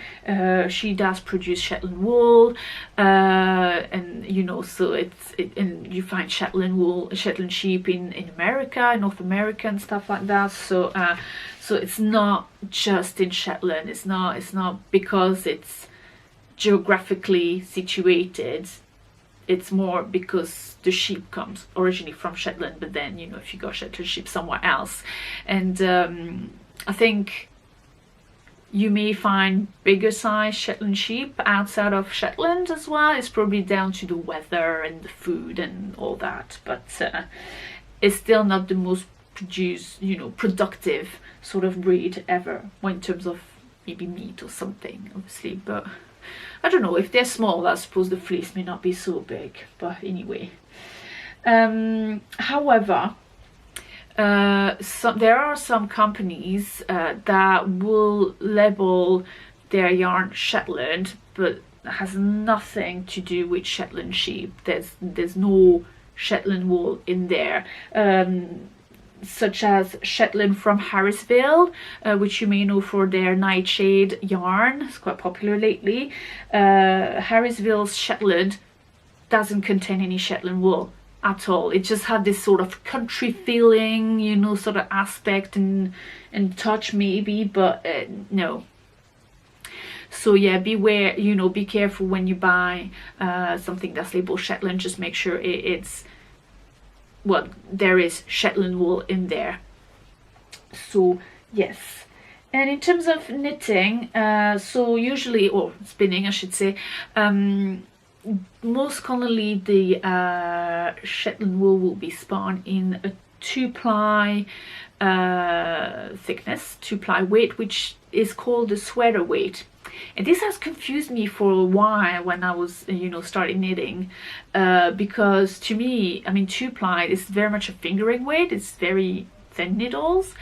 [SPEAKER 1] She does produce Shetland wool, and you know, so and you find Shetland wool, Shetland sheep in America, North America and stuff like that. So so it's not just in Shetland. It's not because it's geographically situated. It's more because the sheep comes originally from Shetland, but then, you know, if you got Shetland sheep somewhere else, and I think you may find bigger size Shetland sheep outside of Shetland as well. It's probably down to the weather and the food and all that, but it's still not the most produce, productive sort of breed ever, in terms of maybe meat or something, obviously. But I don't know, if they're small, I suppose the fleece may not be so big. But anyway, however, there are some companies that will label their yarn Shetland, but it has nothing to do with Shetland sheep. There's no Shetland wool in there, such as Shetland from Harrisville, which you may know for their nightshade yarn. It's quite popular lately. Harrisville's Shetland doesn't contain any Shetland wool at all. It just had this sort of country feeling, sort of aspect and touch maybe, but no. So yeah, beware, be careful when you buy something that's labeled Shetland. Just make sure there is Shetland wool in there. So yes. And in terms of knitting, so usually, or spinning I should say, most commonly the Shetland wool will be spun in a 2-ply thickness, 2-ply weight, which is called the sweater weight. And this has confused me for a while when I was, started knitting, because to me, 2-ply is very much a fingering weight. It's very thin needles,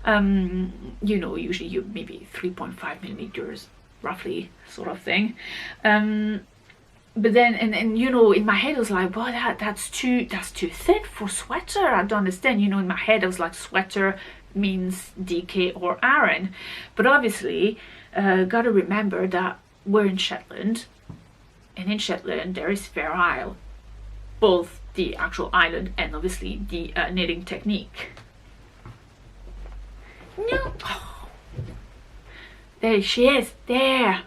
[SPEAKER 1] usually you maybe 3.5 millimeters, roughly, sort of thing. But then, and in my head I was like, well, that's too thin for sweater. I don't understand. In my head I was like, sweater means DK or Aran. But obviously, gotta remember that we're in Shetland, and in Shetland there is Fair Isle, both the actual island and obviously the knitting technique. No, oh. There she is, there,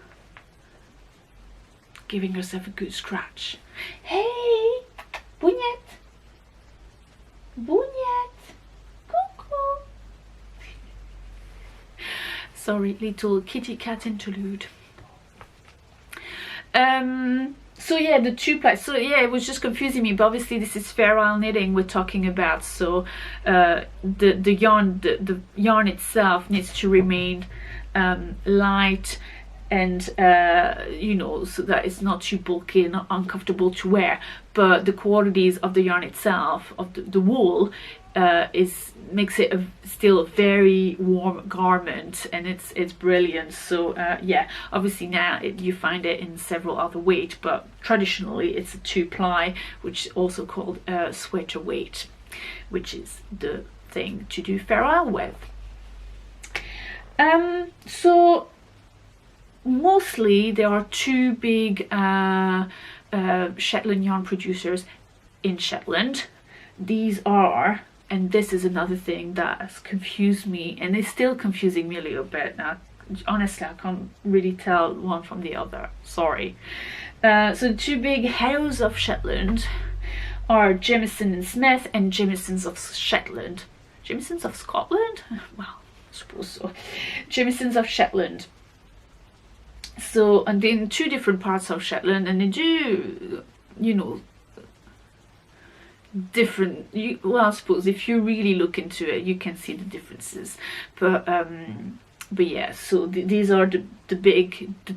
[SPEAKER 1] giving herself a good scratch. Hey, Bunyet, cuckoo. Sorry, little kitty cat interlude. So yeah, the 2-ply. So yeah, it was just confusing me. But obviously, this is Fair Isle knitting we're talking about. So the yarn itself needs to remain light, and so that it's not too bulky and uncomfortable to wear. But the qualities of the yarn itself, of the wool, makes it still a very warm garment, and it's brilliant. So yeah, obviously now you find it in several other weight, but traditionally it's a 2-ply, which is also called sweater weight, which is the thing to do Fair Isle with. So mostly there are 2 big Shetland yarn producers in Shetland. These are, and this is another thing that has confused me, and it's still confusing me a little bit now. Honestly, I can't really tell one from the other, sorry. So the 2 big House of Shetland are Jamieson and Smith, and Jamieson's of Shetland. Jamieson's of Scotland? Well, I suppose so. Jamieson's of Shetland. So, and in 2 different parts of Shetland, and they do, different, well, I suppose if you really look into it, you can see the differences. But yeah, so these are the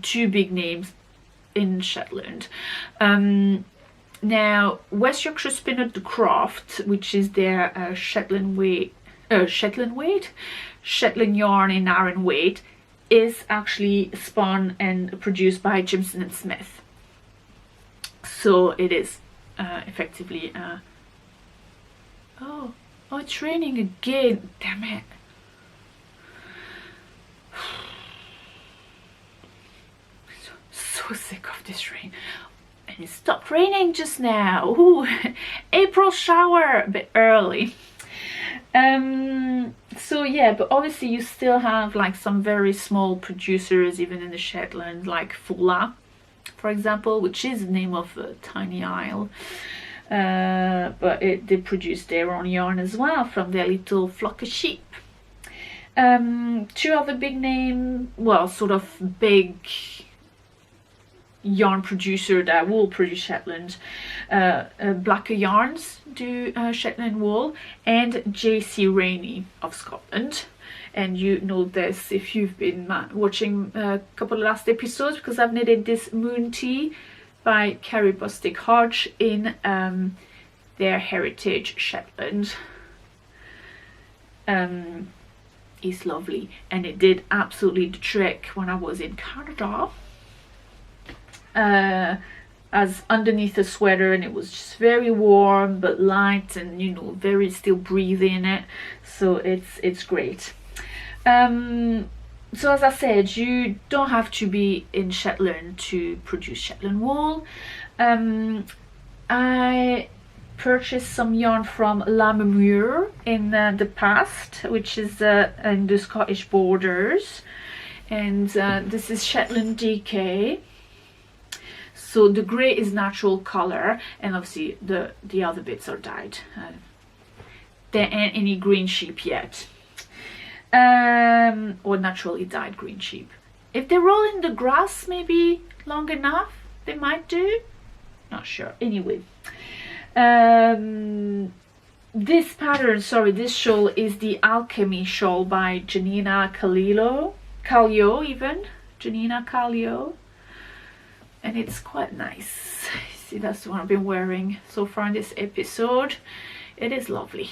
[SPEAKER 1] 2 big names in Shetland. Now, West Yorkshire Spinner the Croft, which is their Shetland yarn in Aran weight, is actually spun and produced by Jamieson and Smith. So it is effectively oh, it's raining again, damn it. So sick of this rain. And it stopped raining just now. Ooh, April shower, a bit early. So yeah, but obviously you still have like some very small producers even in the Shetland, like Fola, for example, which is the name of a tiny isle. But they produce their own yarn as well from their little flock of sheep. 2 other big name, well, sort of big yarn producer that will produce Shetland. Blacker Yarns do Shetland wool, and JC Rainey of Scotland. And you know this if you've been watching a couple of last episodes, because I've knitted this Moon Tea by Carrie Bostic Hodge in their Heritage Shetland. It's lovely, and it did absolutely the trick when I was in Canada. As underneath a sweater, and it was just very warm but light, and you know, very still breathy in it, so it's great. So as I said, you don't have to be in Shetland to produce Shetland wool. I purchased some yarn from Lammermuir in the past, which is in the Scottish borders, and this is Shetland DK. So the grey is natural color, and obviously the other bits are dyed. There ain't any green sheep yet, or naturally dyed green sheep. If they roll in the grass maybe long enough, they might do. Not sure. Anyway, this pattern, sorry, this shawl is the Alchemy shawl by Janina Kallio even. Janina Kallio. And it's quite nice. See, that's the one I've been wearing so far in this episode. It is lovely.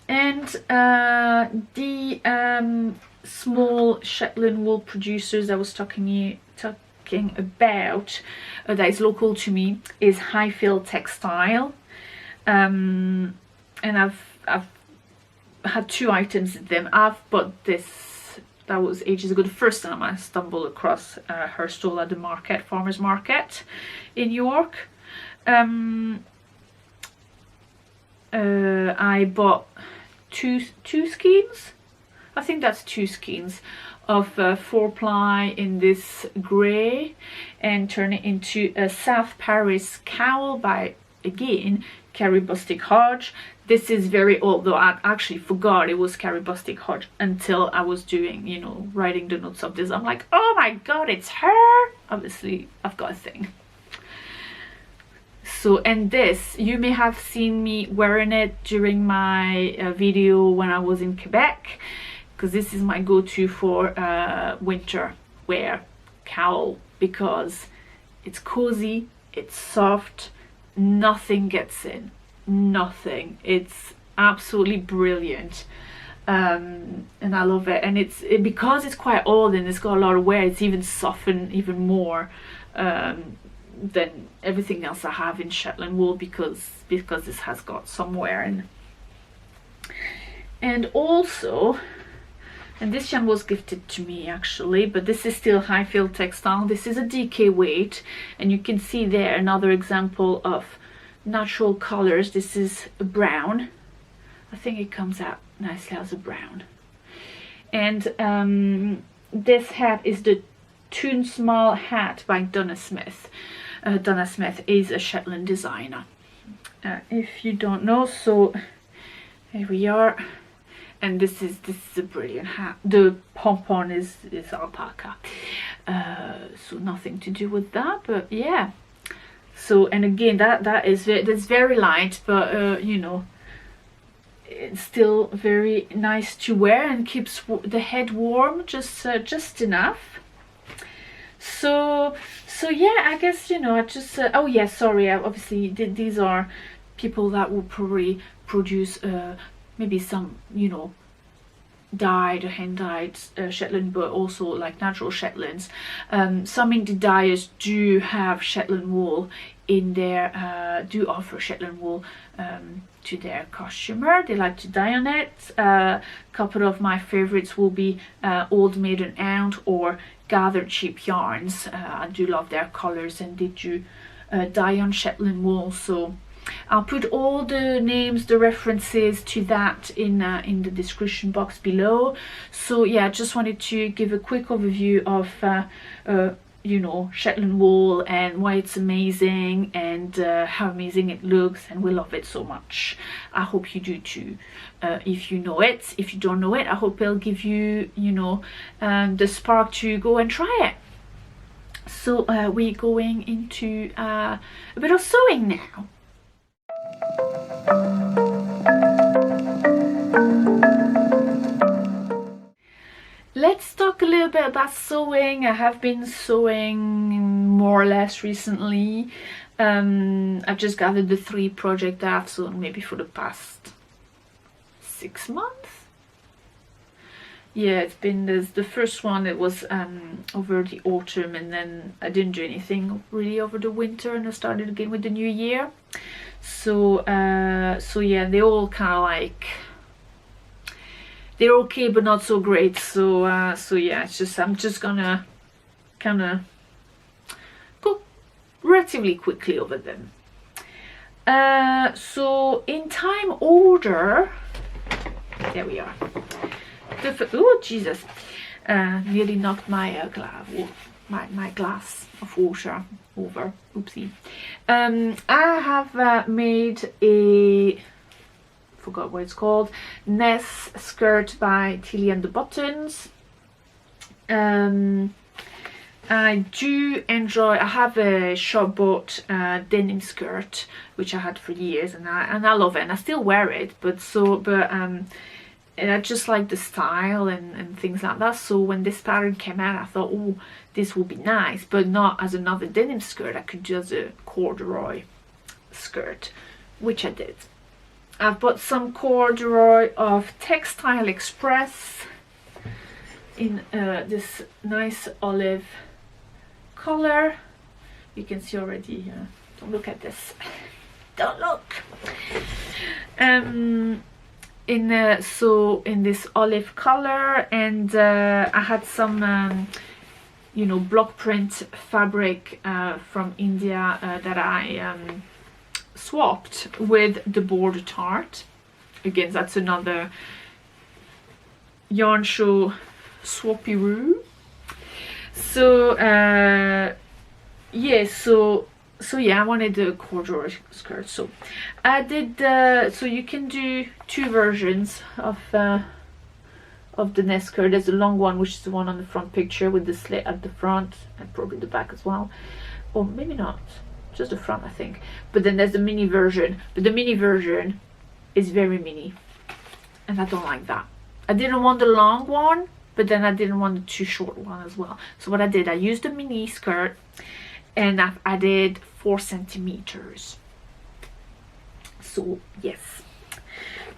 [SPEAKER 1] And the small Shetland wool producers I was talking about that is local to me is Highfield Textile. And I've had 2 items of them. I've bought this. That was ages ago. The first time I stumbled across her stall at the market, farmer's market in York. I bought two skeins. I think that's 2 skeins of 4-ply in this grey, and turn it into a South Paris cowl by, again, Carrie Bostic Hodge. This is very old, though I actually forgot it was Carrie Bostic Hodge until I was doing, you know, writing the notes of this. I'm like, oh my god, it's her! Obviously, I've got a thing. So, and this, you may have seen me wearing it during my video when I was in Quebec, because this is my go-to for winter wear cowl, because it's cozy, it's soft, nothing gets in. Nothing. It's absolutely brilliant, and I love it. And because it's quite old and it's got a lot of wear, it's even softened even more than everything else I have in Shetland wool, because this has got some wear in. And also, and this yarn was gifted to me actually, but this is still Highfield Textile. This is a DK weight, and you can see there another example of natural colors. This is a brown. I think it comes out nicely as a brown. And this hat is the Toon Small hat by Donna Smith. Donna Smith is a Shetland designer, if you don't know. So here we are, and this is a brilliant hat. The pompon is alpaca, so nothing to do with that, but yeah. So, and again, that's very light, but you know, it's still very nice to wear and keeps the head warm just enough. So yeah, I guess, you know, I just oh yeah, sorry, obviously these are people that will probably produce maybe some, you know, dyed, hand-dyed Shetland, but also like natural Shetlands. Some indie dyers do have Shetland wool in their do offer Shetland wool to their costumer. They like to dye on it. A couple of my favorites will be Old Maiden Aunt or Gathered Cheap Yarns. I do love their colors, and they do dye on Shetland wool. So I'll put all the names, the references to that in the description box below. So yeah, I just wanted to give a quick overview of you know, Shetland wool and why it's amazing, and how amazing it looks, and we love it so much. I hope you do too, if you know it. If you don't know it, I hope it'll give you, you know, the spark to go and try it. So we're going into a bit of sewing now. Let's talk a little bit about sewing. I have been sewing more or less recently. I've just gathered the 3 projects that I've sewn maybe for the past 6 months. Yeah, it's been the first one. It was over the autumn, and then I didn't do anything really over the winter, and I started again with the new year. So yeah, they all kind of like, they're okay but not so great. So yeah, it's just, I'm just gonna kind of go relatively quickly over them. So in time order, there we are. Oh Jesus, nearly knocked my glass of water over. Oopsie. I have made a, forgot what it's called, Ness skirt by Tilly and the Buttons. I do enjoy, I have a shop bought denim skirt which I had for years, and I love it, and I still wear it, and I just like the style and things like that. So when this pattern came out, I thought, oh, this will be nice, but not as another denim skirt. I could do as a corduroy skirt, which I did. I've bought some corduroy of Textile Express in this nice olive color. You can see already, don't look at this. Don't look. So in this olive color, and I had some you know, block print fabric from India that I swapped with the border tart. Again, that's another yarn show swappy-roo. So yeah, so yeah, I wanted the corduroy skirt, so I did. So you can do 2 versions of the Ness skirt. There's a long one, which is the one on the front picture with the slit at the front, and probably the back as well, or maybe not, just the front I think. But then there's the mini version, but the mini version is very mini, and I don't like that. I didn't want the long one, but then I didn't want the too short one as well. So what I did, I used the mini skirt, and I've added 4 centimeters. So yes,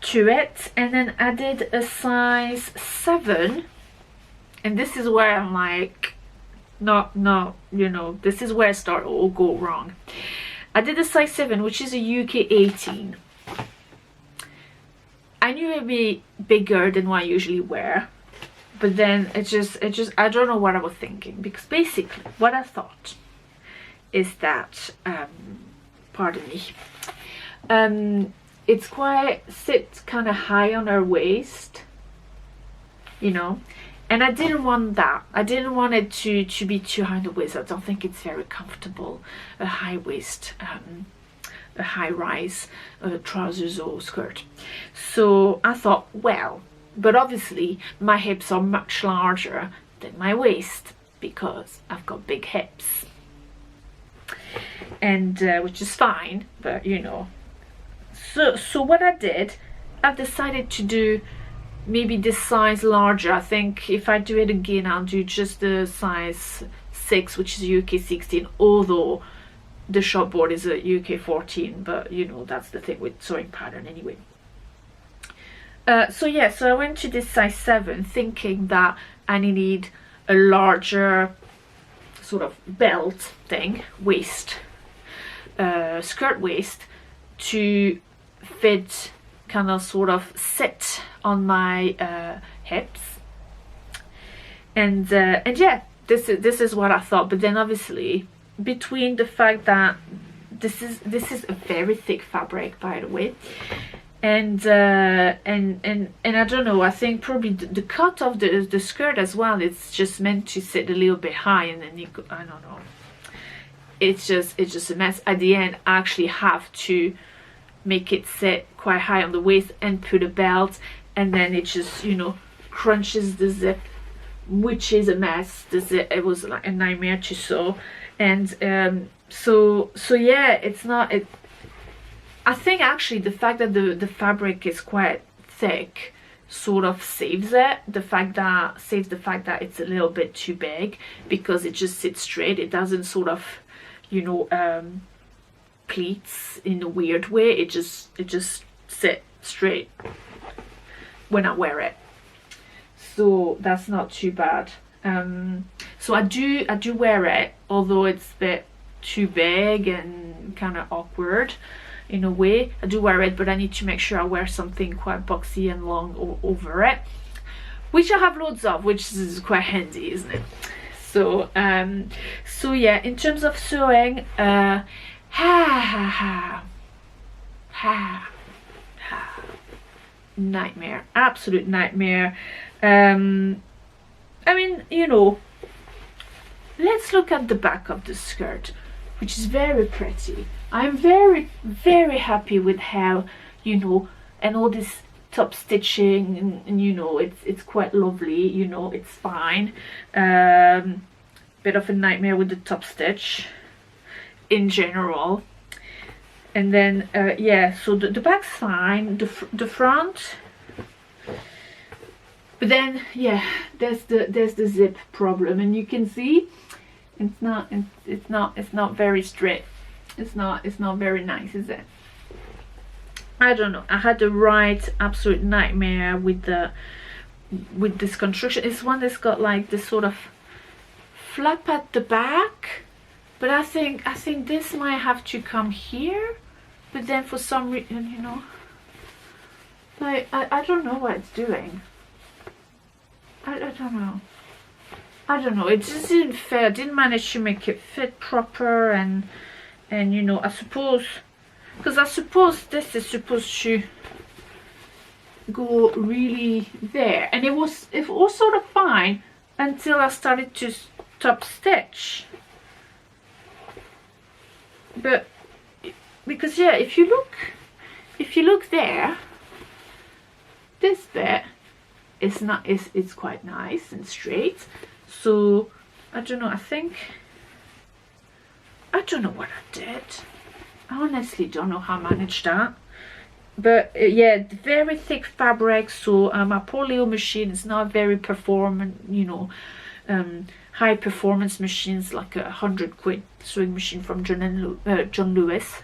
[SPEAKER 1] to it, and then I did a size 7, and this is where I'm like, no, you know, this is where I start all go wrong. I did a size 7, which is a UK 18. I knew it'd be bigger than what I usually wear, but then it just I don't know what I was thinking, because basically what I thought is that pardon me, it's quite sits kind of high on her waist, you know, and I didn't want that. I didn't want it to be too high on the waist. I don't think it's very comfortable, a high waist, a high rise trousers or skirt. So I thought, well, but obviously my hips are much larger than my waist because I've got big hips, and which is fine, but you know. So what I did, I've decided to do maybe this size larger. I think if I do it again, I'll do just the size 6, which is UK 16, although the shop board is a UK 14, but you know, that's the thing with sewing pattern anyway. So yeah, so I went to this size 7 thinking that I need a larger sort of belt thing, waist, skirt waist, to fit, kind of sort of sit on my hips, and yeah, this is what I thought. But then obviously, between the fact that this is a very thick fabric, by the way, and I don't know, I think probably the cut of the skirt as well, it's just meant to sit a little bit high, and then you go, I don't know, it's just a mess. At the end, I actually have to make it sit quite high on the waist and put a belt, and then it just, you know, crunches the zip which is a mess. It was like a nightmare to sew, and so yeah, it's not it. I think actually the fact that the fabric is quite thick sort of saves it. Saves the fact that it's a little bit too big, because it just sits straight. It doesn't sort of, you know, pleats in a weird way. It just sits straight when I wear it. So that's not too bad. So I do wear it, although it's a bit too big and kind of awkward in a way. I do wear it, but I need to make sure I wear something quite boxy and long over it, which I have loads of, which is quite handy, isn't it? So so yeah, in terms of sewing, nightmare, absolute nightmare. I mean, you know, let's look at the back of the skirt, which is very pretty. I'm very, very happy with how, you know, and all this top stitching, and you know, it's quite lovely, you know, it's fine. Bit of a nightmare with the top stitch in general. And then yeah, so the back's fine, the front, but then yeah, there's the zip problem, and you can see it's not very straight. It's not very nice, is it? I don't know. I had the right absolute nightmare with this construction. It's one that's got like this sort of flap at the back, but I think this might have to come here. But then for some reason, you know, like I don't know what it's doing. I don't know. It just didn't fit. I didn't manage to make it fit proper, and you know, I suppose this is supposed to go really there, and it was sort of fine until I started to top stitch. But because yeah, if you look there, this bit it's quite nice and straight. So I don't know, I don't know what I did. I honestly don't know how I managed that. But yeah, very thick fabric. So my Polio machine is not very performant, you know, high performance machines like a £100 sewing machine from John Lewis,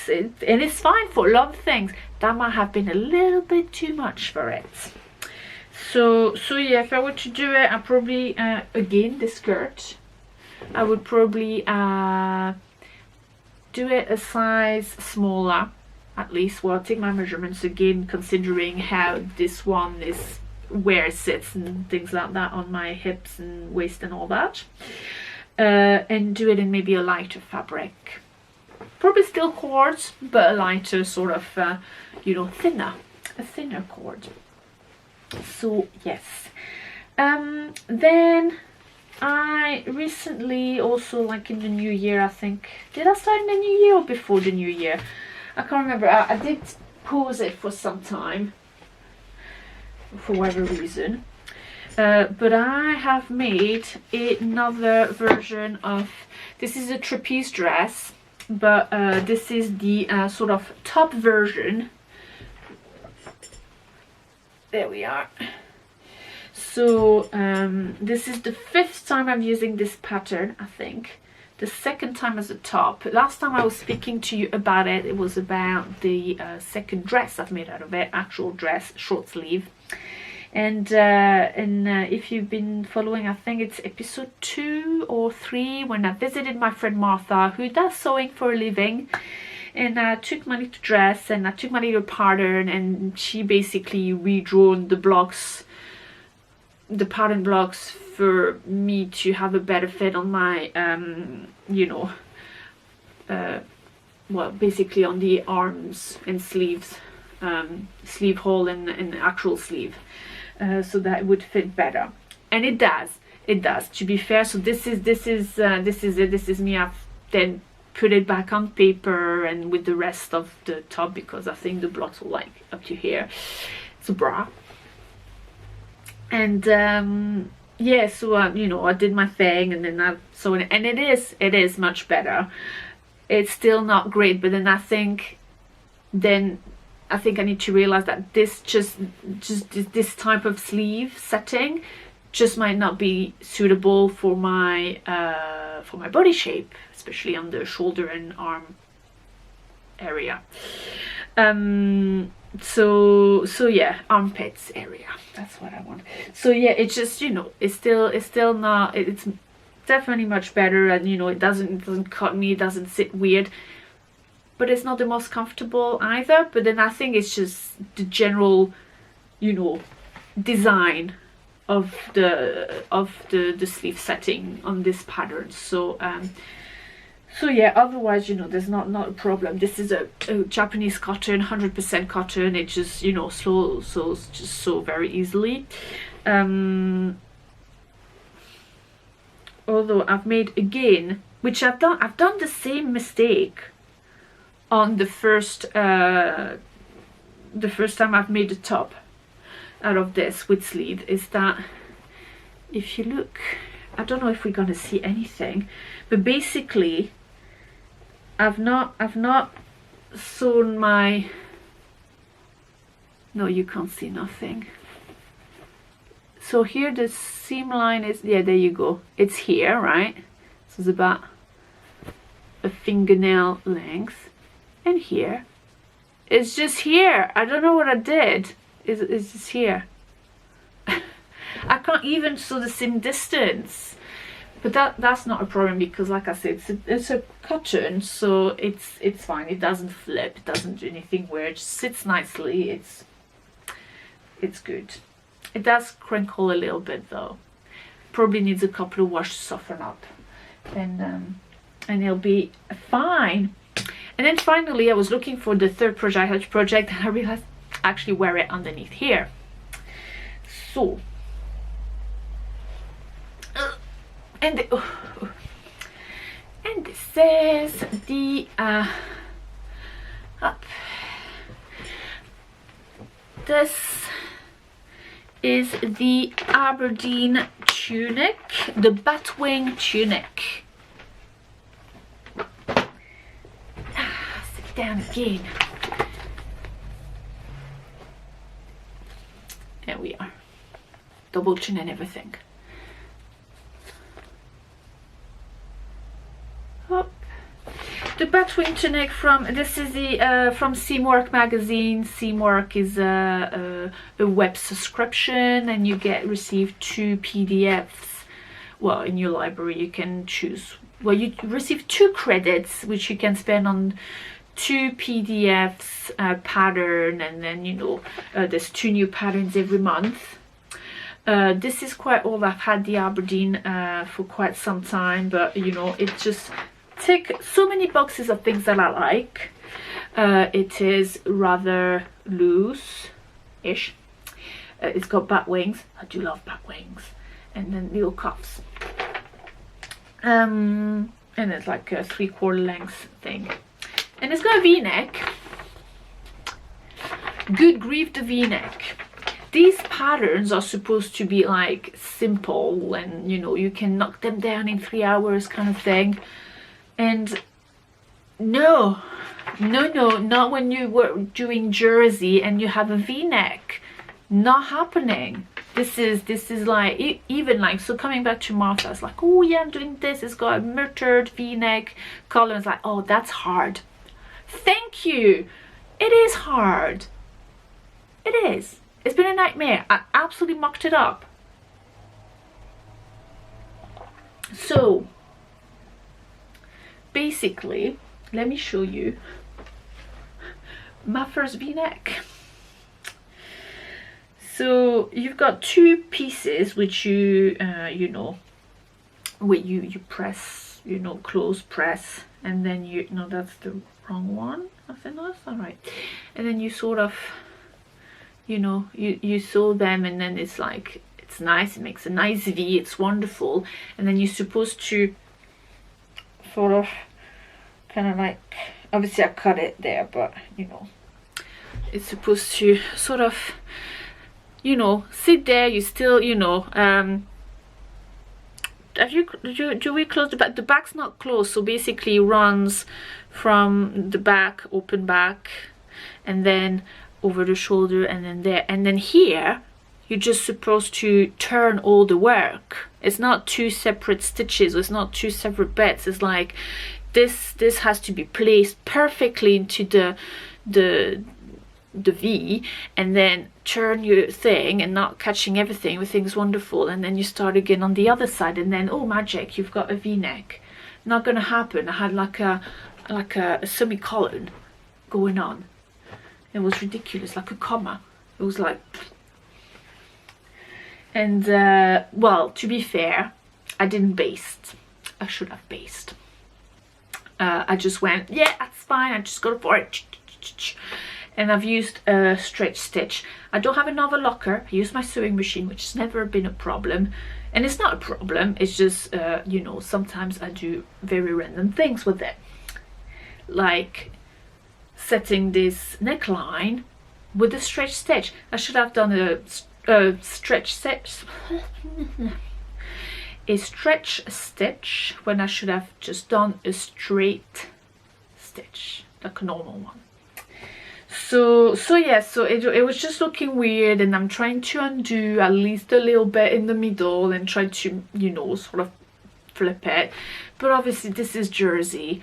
[SPEAKER 1] and it's fine for a lot of things. That might have been a little bit too much for it. So yeah, if I were to do it, I probably again the skirt, I would probably do it a size smaller at least. Well, I'll take my measurements again, considering how this one is, where it sits and things like that on my hips and waist and all that, and do it in maybe a lighter fabric, probably still cord, but a lighter sort of you know, a thinner cord. So yes, then I recently also, like in the new year, I think, did I start in the new year or before the new year? I can't remember. I did pause it for some time for whatever reason, but I have made another version of, this is a trapeze dress, but this is the sort of top version. There we are. So this is the 5th time I'm using this pattern, I think. The 2nd time as a top. Last time I was speaking to you about it, it was about the 2nd dress I've made out of it, actual dress, short sleeve. And if you've been following, I think it's episode 2 or 3, when I visited my friend Martha, who does sewing for a living. And I took my little dress and I took my little pattern, and she basically redrawn the blocks, the pattern blocks, for me to have a better fit on my you know, well, basically on the arms and sleeves, sleeve hole and actual sleeve, so that it would fit better. And it does, to be fair. So this is me. I've then put it back on paper and with the rest of the top, because I think the blocks will like up to here. It's a bra. And yeah, so you know, I did my thing, and then and it is much better. It's still not great, but then I think I need to realize that this type of sleeve setting just might not be suitable for my body shape, especially on the shoulder and arm area. So yeah, armpits area, that's what I want. So yeah, it's just, you know, it's still not, it's definitely much better, and you know, it doesn't cut me, it doesn't sit weird, but it's not the most comfortable either. But then I think it's just the general, you know, design of the sleeve setting on this pattern. So so yeah, otherwise, you know, there's not a problem. This is a Japanese cotton, 100% cotton. It just, you know, so very easily. Although I've made, again, which I've done the same mistake on the first time I've made a top out of this with sleeve, is that if you look, I don't know if we're gonna see anything, but basically I've not sewn my, no, you can't see nothing. So here the seam line is, yeah, there you go, it's here, right? So it's about a fingernail length, and here it's just here. I don't know what I did. It's just here. I can't even sew the same distance, but that's not a problem, because like I said, it's a cotton, so it's fine. It doesn't flip, it doesn't do anything weird, it just sits nicely. It's good. It does crinkle a little bit though, probably needs a couple of washes to soften up, and it'll be fine. And then finally, I was looking for the third project, and I realized I actually wear it underneath here. So and this is the this is the Aberdeen tunic, the batwing tunic. Sit down again. There we are, double chin and everything. Up. The batwing tunic this is the from Seamwork magazine. Seamwork is a web subscription, and you receive 2 PDFs. Well, in your library you can choose, well, you receive 2 credits which you can spend on 2 PDFs pattern, and then, you know, there's 2 new patterns every month. This is quite old. I've had the Aberdeen for quite some time, but you know, it just tick so many boxes of things that I like. It is rather loose-ish. It's got bat wings. I do love bat wings. And then little cuffs. And it's like a 3/4 length thing. And it's got a V-neck. Good grief, the V-neck. These patterns are supposed to be like simple, and you know, you can knock them down in 3 hours kind of thing. And no, not when you were doing jersey and you have a V-neck. Not happening. This is like, even like, so coming back to Martha, it's like, oh yeah, I'm doing this, it's got a mitered V-neck collar. It's like, oh, that's hard. Thank you. It is hard. It is. It's been a nightmare. I absolutely mucked it up. So basically, let me show you my first V-neck. So you've got 2 pieces which you you know, where you press, you know, close press, and then you, no, that's the wrong one. I think that's all right. And then you sort of, you know, you sew them, and then it's like, it's nice, it makes a nice V, it's wonderful. And then you're supposed to sort of kind of like, obviously I cut it there, but you know, it's supposed to sort of you know, sit there, you still, you know, do we close the back? The back's not closed, so basically runs from the back, open back, and then over the shoulder, and then there, and then here you're just supposed to turn all the work. It's not two separate stitches, it's not two separate beds. It's like this has to be placed perfectly into the V, and then turn your thing and not catching everything. Everything's wonderful, and then you start again on the other side, and then oh magic, you've got a V-neck. Not gonna happen. I had like a semicolon going on. It was ridiculous, like a comma. It was like, and well, to be fair, I didn't baste. I should have basted. I just went, yeah, that's fine, I just go for it. And I've used a stretch stitch. I don't have another locker. I use my sewing machine, which has never been a problem. And it's not a problem, it's just, you know, sometimes I do very random things with it. Like setting this neckline with a stretch stitch. I should have done a stretch stitch. A stretch stitch when I should have just done a straight stitch, like a normal one. So yeah, so it was just looking weird, and I'm trying to undo at least a little bit in the middle and try to, you know, sort of flip it. But obviously this is jersey.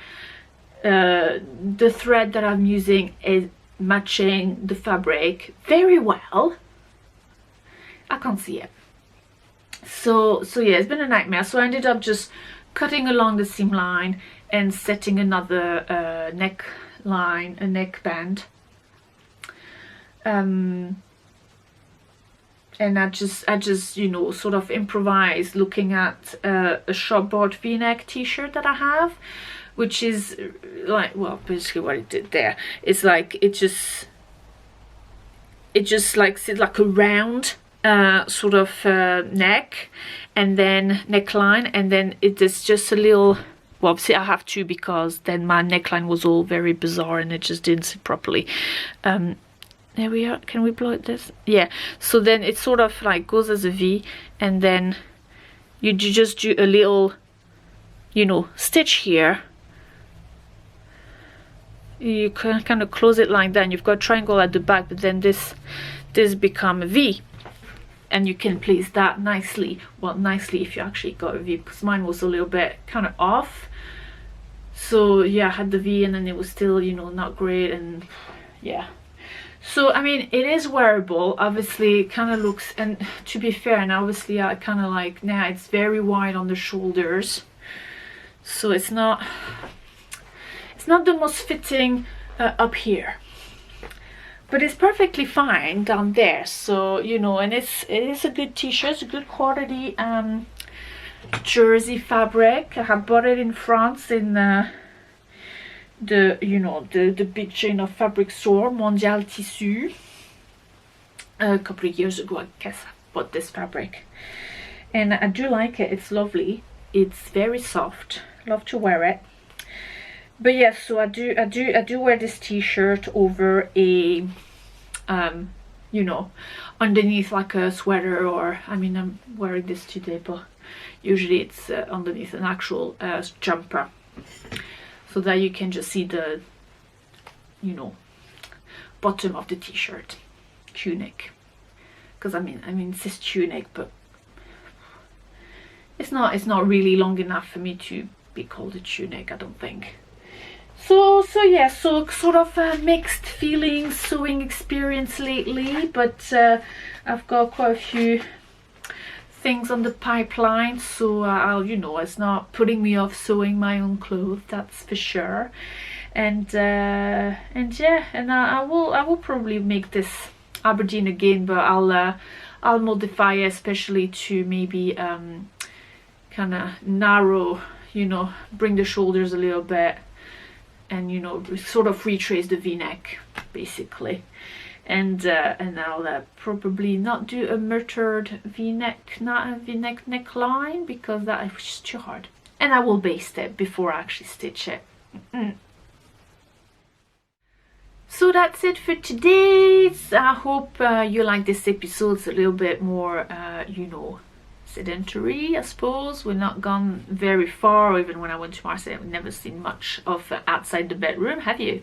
[SPEAKER 1] The thread that I'm using is matching the fabric very well. I can't see it. So yeah, it's been a nightmare. So I ended up just cutting along the seam line and setting another neckline, a neckband. And I just you know, sort of improvised looking at a short-board v-neck t-shirt that I have, which is like, well, basically what it did there. It's like it just like it's like a round sort of neck, and then neckline, and then it is just a little, well, obviously I have to, because then my neckline was all very bizarre and it just didn't sit properly. There we are. Can we blow it this? Yeah. So then it sort of like goes as a V, and then you just do a little, you know, stitch here. You can kind of close it like that, and you've got a triangle at the back, but then this become a V, and you can place that nicely. Well, nicely if you actually got a V, because mine was a little bit kind of off. So yeah, I had the V, and then it was still, you know, not great, and yeah. So I mean, it is wearable. Obviously it kind of looks, and to be fair, and obviously I kind of like, now it's very wide on the shoulders, so it's not the most fitting up here, but it's perfectly fine down there. So you know, and it is a good t-shirt. It's a good quality jersey fabric. I have bought it in France in the big chain of fabric store, Mondial Tissu. A couple of years ago, I guess, I bought this fabric, and I do like it. It's lovely. It's very soft. Love to wear it. But yes, yeah, so I do wear this t-shirt over a you know, underneath like a sweater, or I mean, I'm wearing this today, but usually it's underneath an actual jumper, so that you can just see the, you know, bottom of the t-shirt, tunic, because I mean it says tunic, but it's not really long enough for me to be called a tunic, I don't think. So yeah, so sort of mixed feelings sewing experience lately, but I've got quite a few things on the pipeline, so I'll, you know, it's not putting me off sewing my own clothes, that's for sure. And yeah, and I will probably make this Aberdeen again, but I'll modify it, especially to maybe kind of narrow, you know, bring the shoulders a little bit, and you know, sort of retrace the v-neck basically. And I'll probably not do a mitered v-neck, not a v-neck neckline, because that is just too hard, and I will baste it before I actually stitch it. So that's it for today. I hope you like this episode. It's a little bit more, sedentary, I suppose. We're not gone very far. Even when I went to Marseille, I've never seen much of outside the bedroom. Have you?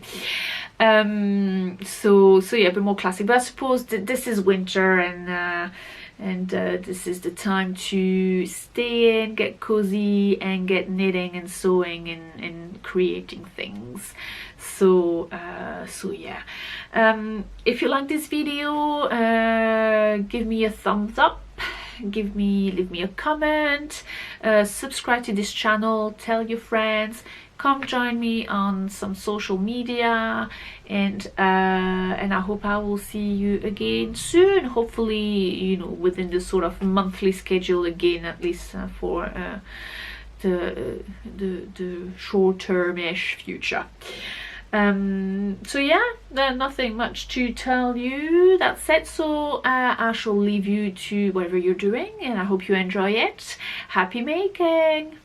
[SPEAKER 1] So yeah, a bit more classic. But I suppose this is winter, and this is the time to stay in, get cozy, and get knitting and sewing and creating things. So yeah. If you like this video, give me a thumbs up. Leave me a comment. Subscribe to this channel. Tell your friends. Come join me on some social media, and I hope I will see you again soon. Hopefully, within the sort of monthly schedule again, at least for the short-term-ish future. So yeah, there's nothing much to tell you. That's it. So I shall leave you to whatever you're doing, and I hope you enjoy it. Happy making!